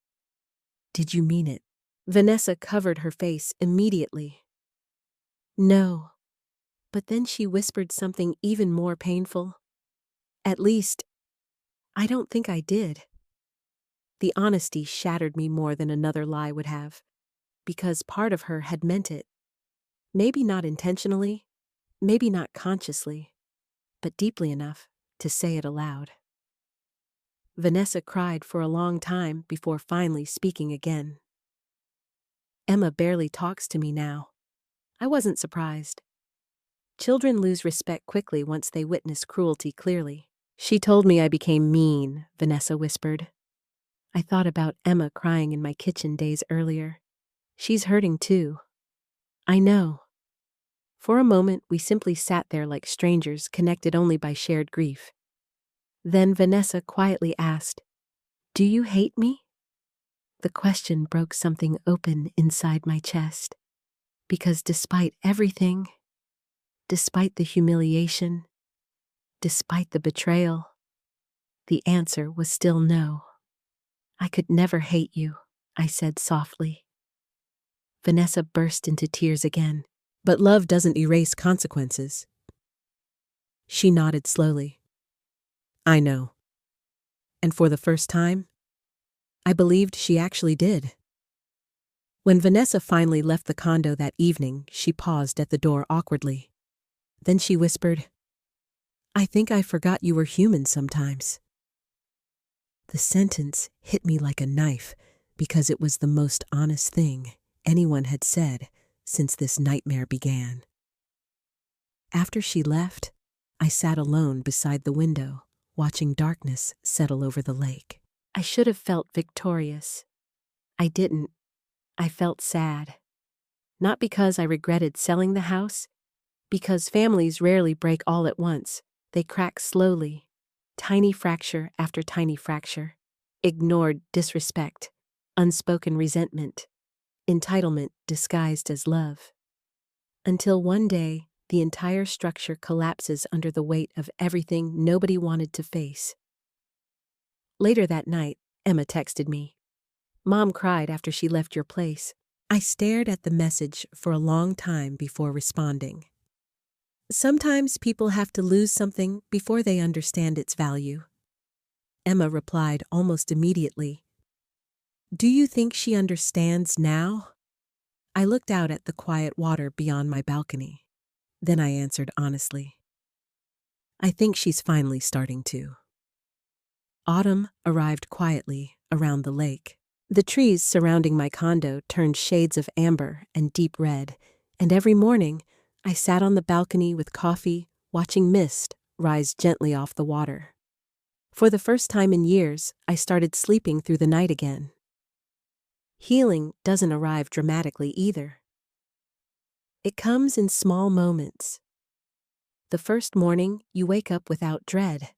did you mean it? Vanessa covered her face immediately. No. But then she whispered something even more painful. At least, I don't think I did. The honesty shattered me more than another lie would have, because part of her had meant it. Maybe not intentionally, maybe not consciously, but deeply enough to say it aloud. Vanessa cried for a long time before finally speaking again. Emma barely talks to me now. I wasn't surprised. Children lose respect quickly once they witness cruelty clearly. She told me I became mean, Vanessa whispered. I thought about Emma crying in my kitchen days earlier. She's hurting too. I know. For a moment, we simply sat there like strangers connected only by shared grief. Then Vanessa quietly asked, Do you hate me? The question broke something open inside my chest. Because despite everything, despite the humiliation, despite the betrayal, the answer was still no. I could never hate you, I said softly. Vanessa burst into tears again. But love doesn't erase consequences. She nodded slowly. I know. And for the first time, I believed she actually did. When Vanessa finally left the condo that evening, she paused at the door awkwardly. Then she whispered, I think I forgot you were human sometimes. The sentence hit me like a knife because it was the most honest thing anyone had said since this nightmare began. After she left, I sat alone beside the window, watching darkness settle over the lake. I should have felt victorious. I didn't. I felt sad. Not because I regretted selling the house, because families rarely break all at once. They crack slowly, tiny fracture after tiny fracture. Ignored disrespect, unspoken resentment, entitlement disguised as love. Until one day, the entire structure collapses under the weight of everything nobody wanted to face. Later that night, Emma texted me. Mom cried after she left your place. I stared at the message for a long time before responding. Sometimes people have to lose something before they understand its value. Emma replied almost immediately. Do you think she understands now? I looked out at the quiet water beyond my balcony. Then I answered honestly. I think she's finally starting to. Autumn arrived quietly around the lake. The trees surrounding my condo turned shades of amber and deep red, and every morning I sat on the balcony with coffee, watching mist rise gently off the water. For the first time in years, I started sleeping through the night again. Healing doesn't arrive dramatically either. It comes in small moments. The first morning, you wake up without dread.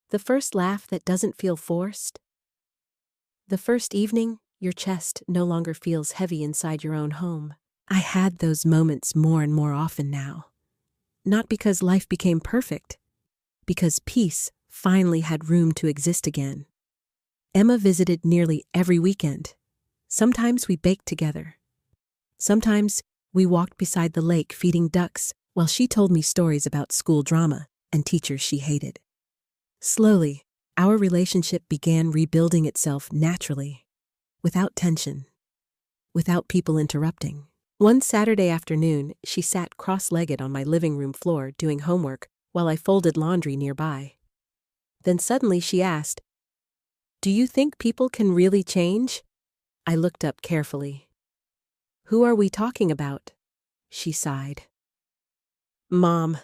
The first laugh that doesn't feel forced. The first evening, your chest no longer feels heavy inside your own home. I had those moments more and more often now. Not because life became perfect, because peace finally had room to exist again. Emma visited nearly every weekend. Sometimes we baked together. Sometimes we walked beside the lake feeding ducks while she told me stories about school drama and teachers she hated. Slowly, our relationship began rebuilding itself naturally, without tension, without people interrupting. One Saturday afternoon, she sat cross-legged on my living room floor doing homework while I folded laundry nearby. Then suddenly she asked, "Do you think people can really change?" I looked up carefully. "Who are we talking about?" she sighed. "Mom."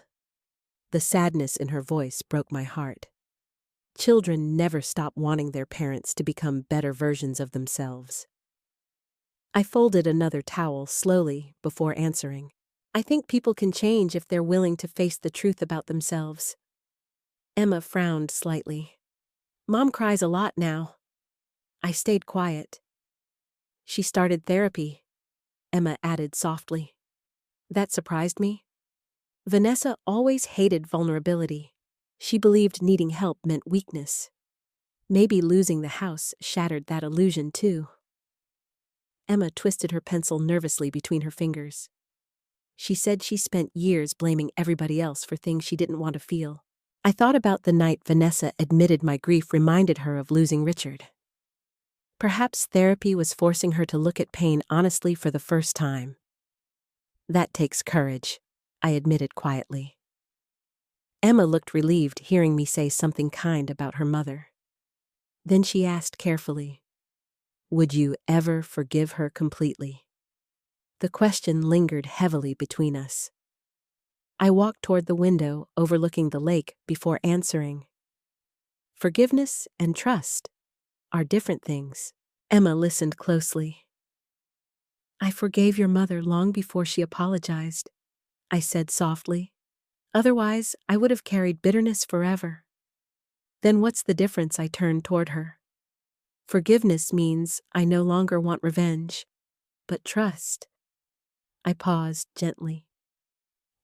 The sadness in her voice broke my heart. Children never stop wanting their parents to become better versions of themselves. I folded another towel slowly before answering. "I think people can change if they're willing to face the truth about themselves." Emma frowned slightly. "Mom cries a lot now." I stayed quiet. "She started therapy," Emma added softly. That surprised me. Vanessa always hated vulnerability. She believed needing help meant weakness. Maybe losing the house shattered that illusion too. Emma twisted her pencil nervously between her fingers. She said she spent years blaming everybody else for things she didn't want to feel. I thought about the night Vanessa admitted my grief reminded her of losing Richard. Perhaps therapy was forcing her to look at pain honestly for the first time. "That takes courage," I admitted quietly. Emma looked relieved hearing me say something kind about her mother. Then she asked carefully, "Would you ever forgive her completely?" The question lingered heavily between us. I walked toward the window overlooking the lake before answering. Forgiveness and trust are different things. Emma listened closely. "I forgave your mother long before she apologized," I said softly. "Otherwise, I would have carried bitterness forever." "Then what's the difference?" I turned toward her. "Forgiveness means I no longer want revenge, but trust." I paused gently.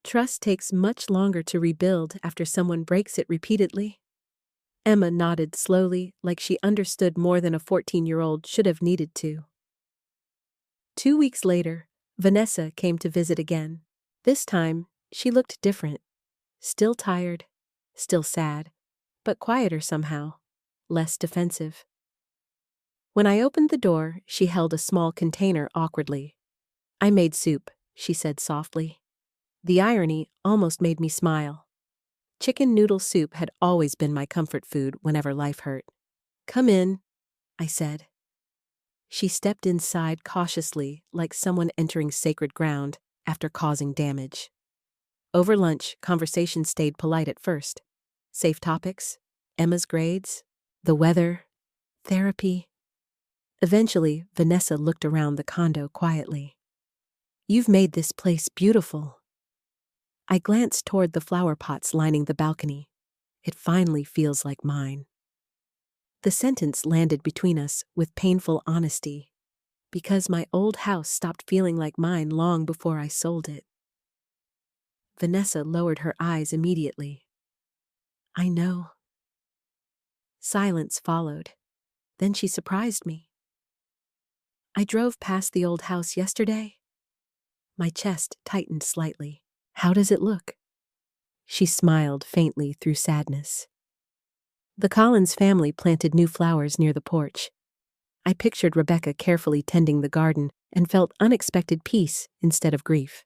"Trust takes much longer to rebuild after someone breaks it repeatedly." Emma nodded slowly, like she understood more than a 14-year-old should have needed to. 2 weeks later, Vanessa came to visit again. This time, she looked different. Still tired, still sad, but quieter somehow, less defensive. When I opened the door, she held a small container awkwardly. "I made soup," she said softly. The irony almost made me smile. Chicken noodle soup had always been my comfort food whenever life hurt. "Come in," I said. She stepped inside cautiously, like someone entering sacred ground after causing damage. Over lunch, conversation stayed polite at first. Safe topics, Emma's grades, the weather, therapy. Eventually, Vanessa looked around the condo quietly. "You've made this place beautiful." I glanced toward the flower pots lining the balcony. "It finally feels like mine." The sentence landed between us with painful honesty, because my old house stopped feeling like mine long before I sold it. Vanessa lowered her eyes immediately. "I know." Silence followed. Then she surprised me. "I drove past the old house yesterday." My chest tightened slightly. "How does it look?" She smiled faintly through sadness. The Collins family planted new flowers near the porch. I pictured Rebecca carefully tending the garden and felt unexpected peace instead of grief.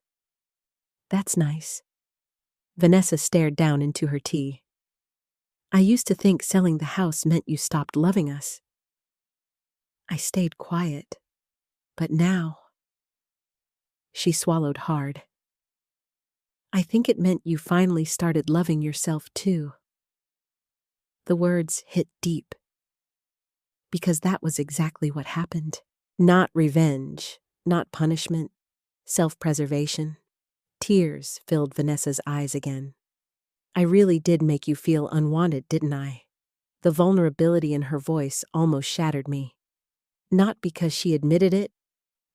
"That's nice." Vanessa stared down into her tea. I used to think selling the house meant you stopped loving us. I stayed quiet. But now. She swallowed hard. I think it meant you finally started loving yourself too. The words hit deep. Because that was exactly what happened. Not revenge, not punishment, self-preservation. Tears filled Vanessa's eyes again. I really did make you feel unwanted, didn't I? The vulnerability in her voice almost shattered me. Not because she admitted it,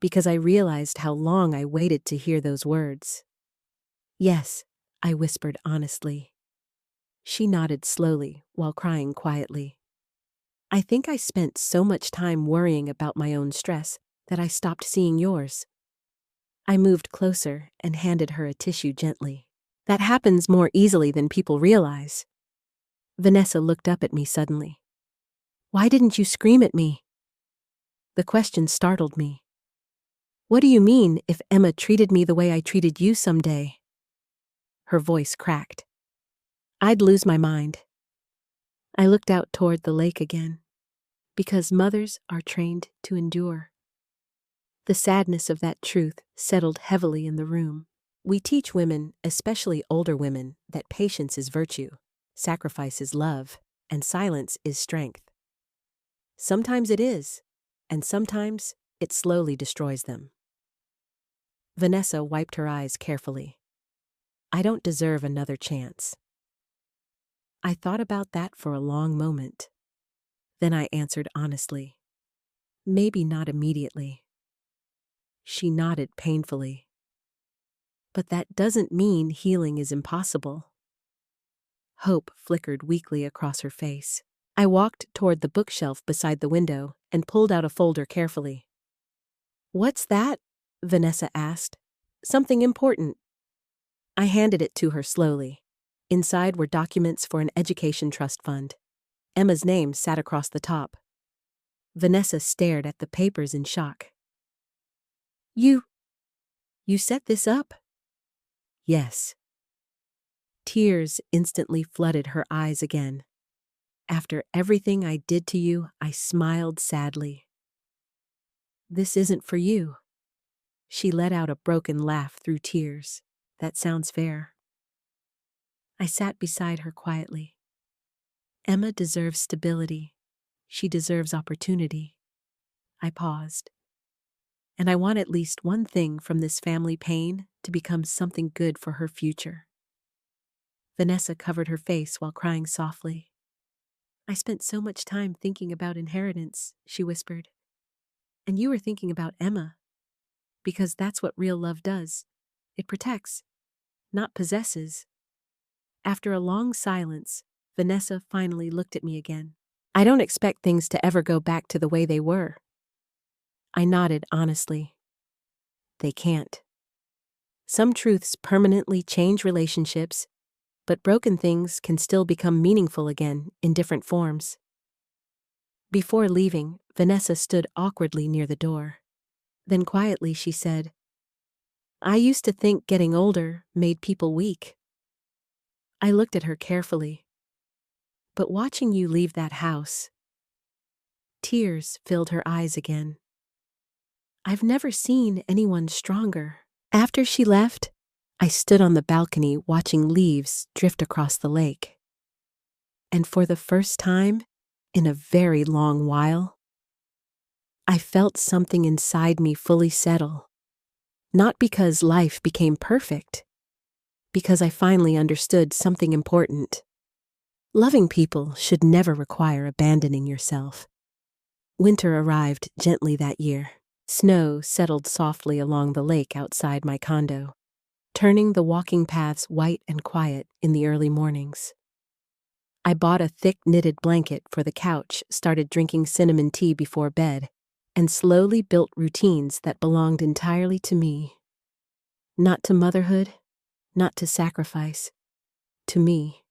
because I realized how long I waited to hear those words. Yes, I whispered honestly. She nodded slowly while crying quietly. I think I spent so much time worrying about my own stress that I stopped seeing yours. I moved closer and handed her a tissue gently. That happens more easily than people realize. Vanessa looked up at me suddenly. Why didn't you scream at me? The question startled me. What do you mean if Emma treated me the way I treated you someday? Her voice cracked. I'd lose my mind. I looked out toward the lake again. Because mothers are trained to endure. The sadness of that truth settled heavily in the room. We teach women, especially older women, that patience is virtue, sacrifice is love, and silence is strength. Sometimes it is, and sometimes it slowly destroys them. Vanessa wiped her eyes carefully. I don't deserve another chance. I thought about that for a long moment. Then I answered honestly. Maybe not immediately. She nodded painfully. But that doesn't mean healing is impossible. Hope flickered weakly across her face. I walked toward the bookshelf beside the window and pulled out a folder carefully. What's that? Vanessa asked. Something important. I handed it to her slowly. Inside were documents for an education trust fund. Emma's name sat across the top. Vanessa stared at the papers in shock. You set this up? Yes. Tears instantly flooded her eyes again. After everything I did to you, I smiled sadly. This isn't for you. She let out a broken laugh through tears. That sounds fair. I sat beside her quietly. Emma deserves stability. She deserves opportunity. I paused. And I want at least one thing from this family pain to become something good for her future. Vanessa covered her face while crying softly. I spent so much time thinking about inheritance, she whispered. And you were thinking about Emma. Because that's what real love does. It protects, not possesses. After a long silence, Vanessa finally looked at me again. I don't expect things to ever go back to the way they were. I nodded honestly. They can't. Some truths permanently change relationships, but broken things can still become meaningful again in different forms. Before leaving, Vanessa stood awkwardly near the door. Then quietly she said, I used to think getting older made people weak. I looked at her carefully. But watching you leave that house, tears filled her eyes again. I've never seen anyone stronger. After she left, I stood on the balcony watching leaves drift across the lake. And for the first time, in a very long while, I felt something inside me fully settle. Not because life became perfect, because I finally understood something important. Loving people should never require abandoning yourself. Winter arrived gently that year. Snow settled softly along the lake outside my condo, turning the walking paths white and quiet in the early mornings. I bought a thick knitted blanket for the couch, started drinking cinnamon tea before bed, and slowly built routines that belonged entirely to me. Not to motherhood, not to sacrifice, to me.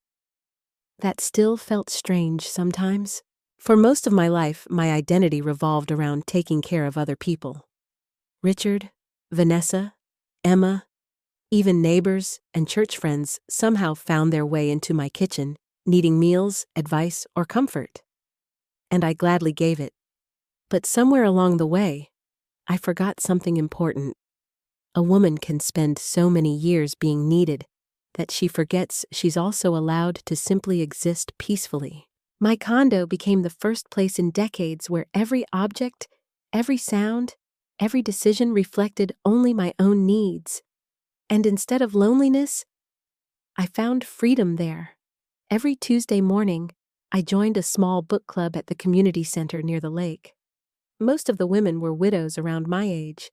That still felt strange sometimes. For most of my life, my identity revolved around taking care of other people. Richard, Vanessa, Emma, Even neighbors and church friends somehow found their way into my kitchen, needing meals, advice, or comfort. And I gladly gave it. But somewhere along the way, I forgot something important. A woman can spend so many years being needed that she forgets she's also allowed to simply exist peacefully. My condo became the first place in decades where every object, every sound, every decision reflected only my own needs. And instead of loneliness, I found freedom there. Every Tuesday morning, I joined a small book club at the community center near the lake. Most of the women were widows around my age,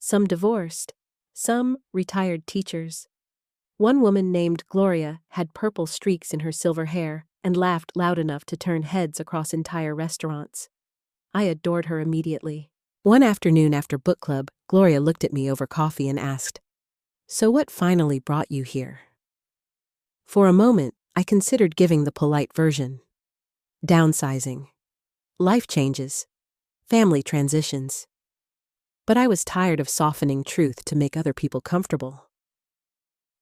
some divorced, some retired teachers. One woman named Gloria had purple streaks in her silver hair and laughed loud enough to turn heads across entire restaurants. I adored her immediately. One afternoon after book club, Gloria looked at me over coffee and asked, "So what finally brought you here?" For a moment, I considered giving the polite version. Downsizing. Life changes. Family transitions. But I was tired of softening truth to make other people comfortable.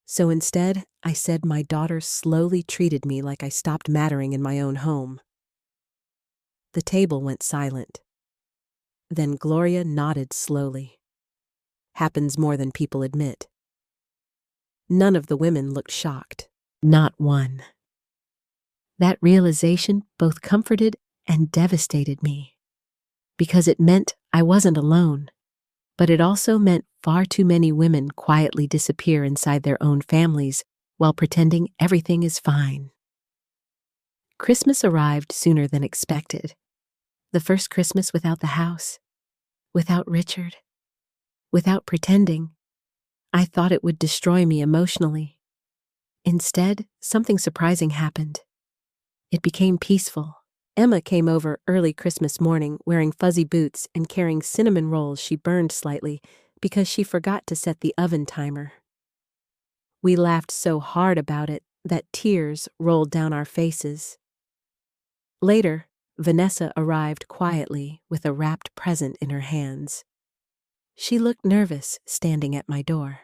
So instead, I said my daughter slowly treated me like I stopped mattering in my own home. The table went silent. Then Gloria nodded slowly. Happens more than people admit. None of the women looked shocked. Not one. That realization both comforted and devastated me. Because it meant I wasn't alone. But it also meant far too many women quietly disappear inside their own families while pretending everything is fine. Christmas arrived sooner than expected. The first Christmas without the house, without Richard, without pretending. I thought it would destroy me emotionally. Instead, something surprising happened. It became peaceful. Emma came over early Christmas morning wearing fuzzy boots and carrying cinnamon rolls she burned slightly because she forgot to set the oven timer. We laughed so hard about it that tears rolled down our faces. Later, Vanessa arrived quietly with a wrapped present in her hands. She looked nervous standing at my door.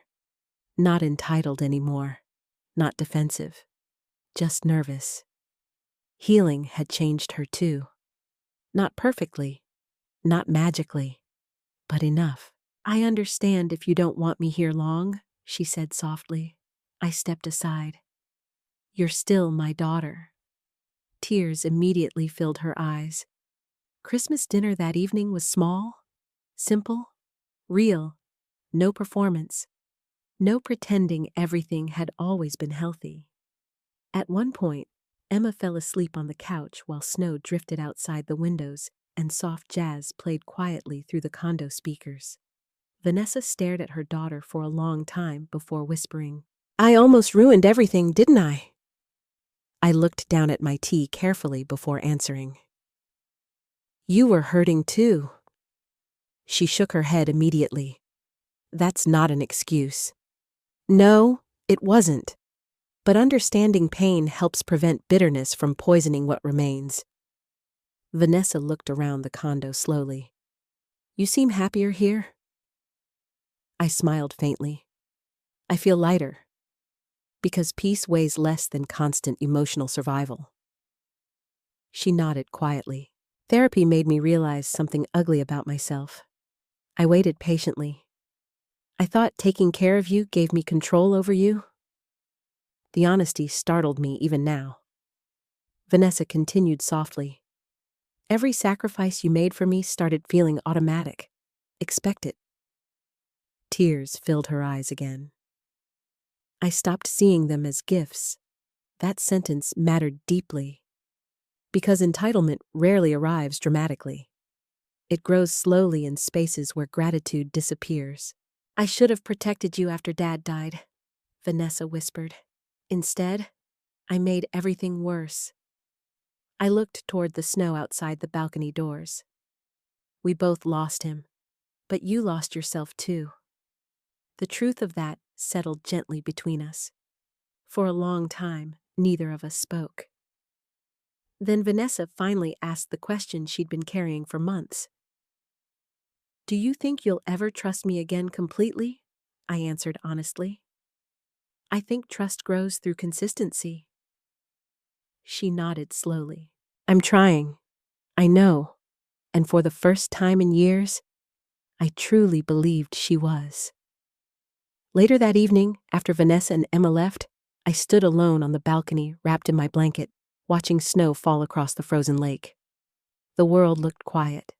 Not entitled anymore, not defensive, just nervous. Healing had changed her too. Not perfectly, not magically, but enough. "I understand if you don't want me here long," she said softly. I stepped aside. "You're still my daughter." Tears immediately filled her eyes. Christmas dinner that evening was small, simple, real, no performance, no pretending everything had always been healthy. At one point, Emma fell asleep on the couch while snow drifted outside the windows and soft jazz played quietly through the condo speakers. Vanessa stared at her daughter for a long time before whispering, "I almost ruined everything, didn't I?" I looked down at my tea carefully before answering. "You were hurting too." She shook her head immediately. "That's not an excuse." No, it wasn't. But understanding pain helps prevent bitterness from poisoning what remains. Vanessa looked around the condo slowly. "You seem happier here?" I smiled faintly. "I feel lighter. Because peace weighs less than constant emotional survival." She nodded quietly. Therapy made me realize something ugly about myself. I waited patiently. I thought taking care of you gave me control over you. The honesty startled me even now. Vanessa continued softly. "Every sacrifice you made for me started feeling automatic, expected." Tears filled her eyes again. I stopped seeing them as gifts. That sentence mattered deeply. Because entitlement rarely arrives dramatically. It grows slowly in spaces where gratitude disappears. "I should have protected you after Dad died," Vanessa whispered. "Instead, I made everything worse." I looked toward the snow outside the balcony doors. We both lost him, but you lost yourself too. The truth of that settled gently between us. For a long time, neither of us spoke. Then Vanessa finally asked the question she'd been carrying for months. "Do you think you'll ever trust me again completely?" I answered honestly. I think trust grows through consistency. She nodded slowly. I'm trying. I know. And for the first time in years, I truly believed she was. Later that evening, after Vanessa and Emma left, I stood alone on the balcony, wrapped in my blanket, watching snow fall across the frozen lake. The world looked quiet,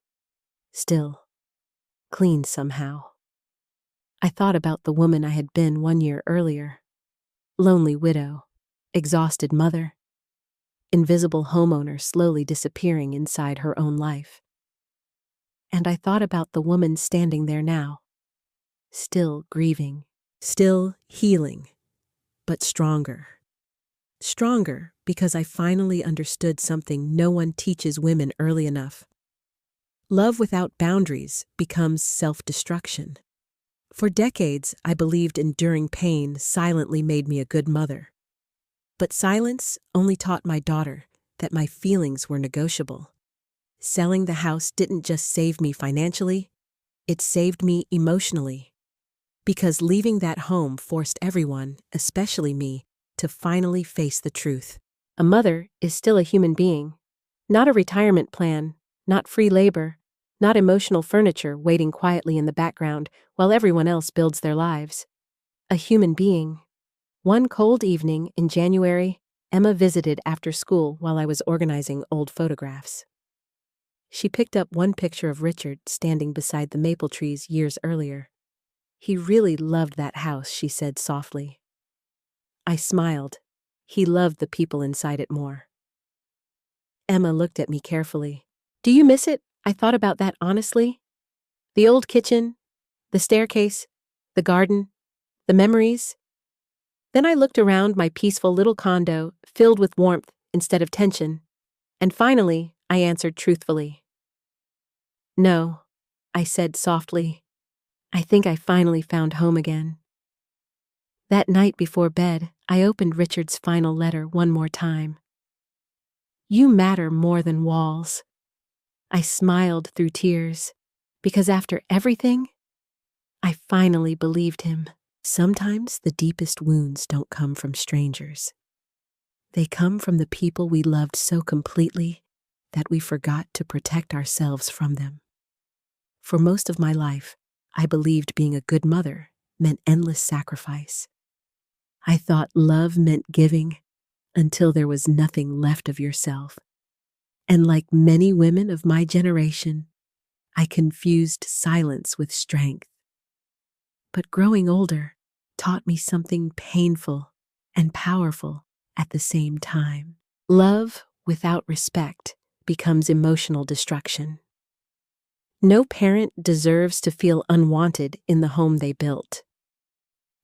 still, clean somehow. I thought about the woman I had been 1 year earlier. Lonely widow, exhausted mother, invisible homeowner slowly disappearing inside her own life. And I thought about the woman standing there now, still grieving, still healing, but stronger. Stronger because I finally understood something no one teaches women early enough. Love without boundaries becomes self-destruction. For decades, I believed enduring pain silently made me a good mother. But silence only taught my daughter that my feelings were negotiable. Selling the house didn't just save me financially, it saved me emotionally. Because leaving that home forced everyone, especially me, to finally face the truth. A mother is still a human being, not a retirement plan, not free labor, not emotional furniture waiting quietly in the background while everyone else builds their lives. A human being. One cold evening in January, Emma visited after school while I was organizing old photographs. She picked up one picture of Richard standing beside the maple trees years earlier. He really loved that house, she said softly. I smiled. He loved the people inside it more. Emma looked at me carefully. Do you miss it? I thought about that honestly. The old kitchen, the staircase, the garden, the memories. Then I looked around my peaceful little condo, filled with warmth instead of tension, and finally I answered truthfully. No, I said softly. I think I finally found home again. That night before bed, I opened Richard's final letter one more time. You matter more than walls. I smiled through tears, because after everything, I finally believed him. Sometimes the deepest wounds don't come from strangers. They come from the people we loved so completely that we forgot to protect ourselves from them. For most of my life, I believed being a good mother meant endless sacrifice. I thought love meant giving until there was nothing left of yourself. And like many women of my generation, I confused silence with strength. But growing older taught me something painful and powerful at the same time. Love without respect becomes emotional destruction. No parent deserves to feel unwanted in the home they built.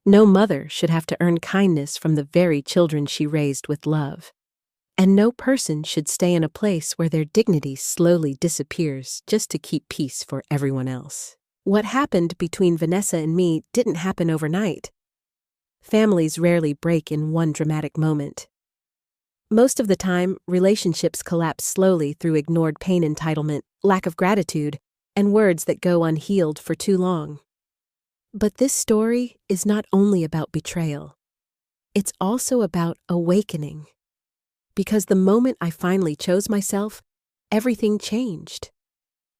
No mother should have to earn kindness from the very children she raised with love. And no person should stay in a place where their dignity slowly disappears just to keep peace for everyone else. What happened between Vanessa and me didn't happen overnight. Families rarely break in one dramatic moment. Most of the time, relationships collapse slowly through ignored pain entitlement, lack of gratitude, and words that go unhealed for too long. But this story is not only about betrayal. It's also about awakening. Because the moment I finally chose myself, everything changed.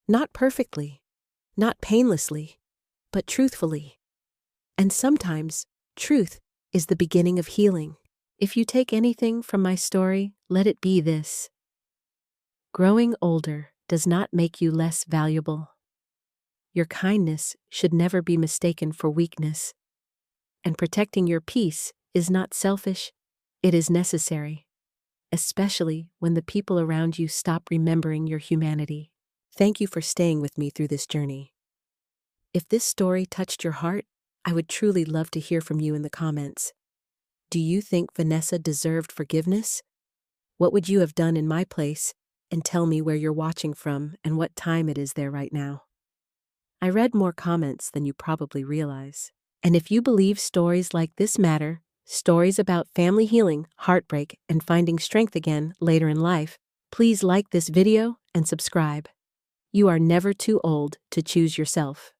Not perfectly, not painlessly, but truthfully. And sometimes, truth is the beginning of healing. If you take anything from my story, let it be this. Growing older does not make you less valuable. Your kindness should never be mistaken for weakness. And protecting your peace is not selfish, it is necessary. Especially when the people around you stop remembering your humanity. Thank you for staying with me through this journey. If this story touched your heart, I would truly love to hear from you in the comments. Do you think Vanessa deserved forgiveness? What would you have done in my place? And tell me where you're watching from and what time it is there right now. I read more comments than you probably realize. And if you believe stories like this matter, stories about family healing, heartbreak, and finding strength again later in life, please like this video and subscribe. You are never too old to choose yourself.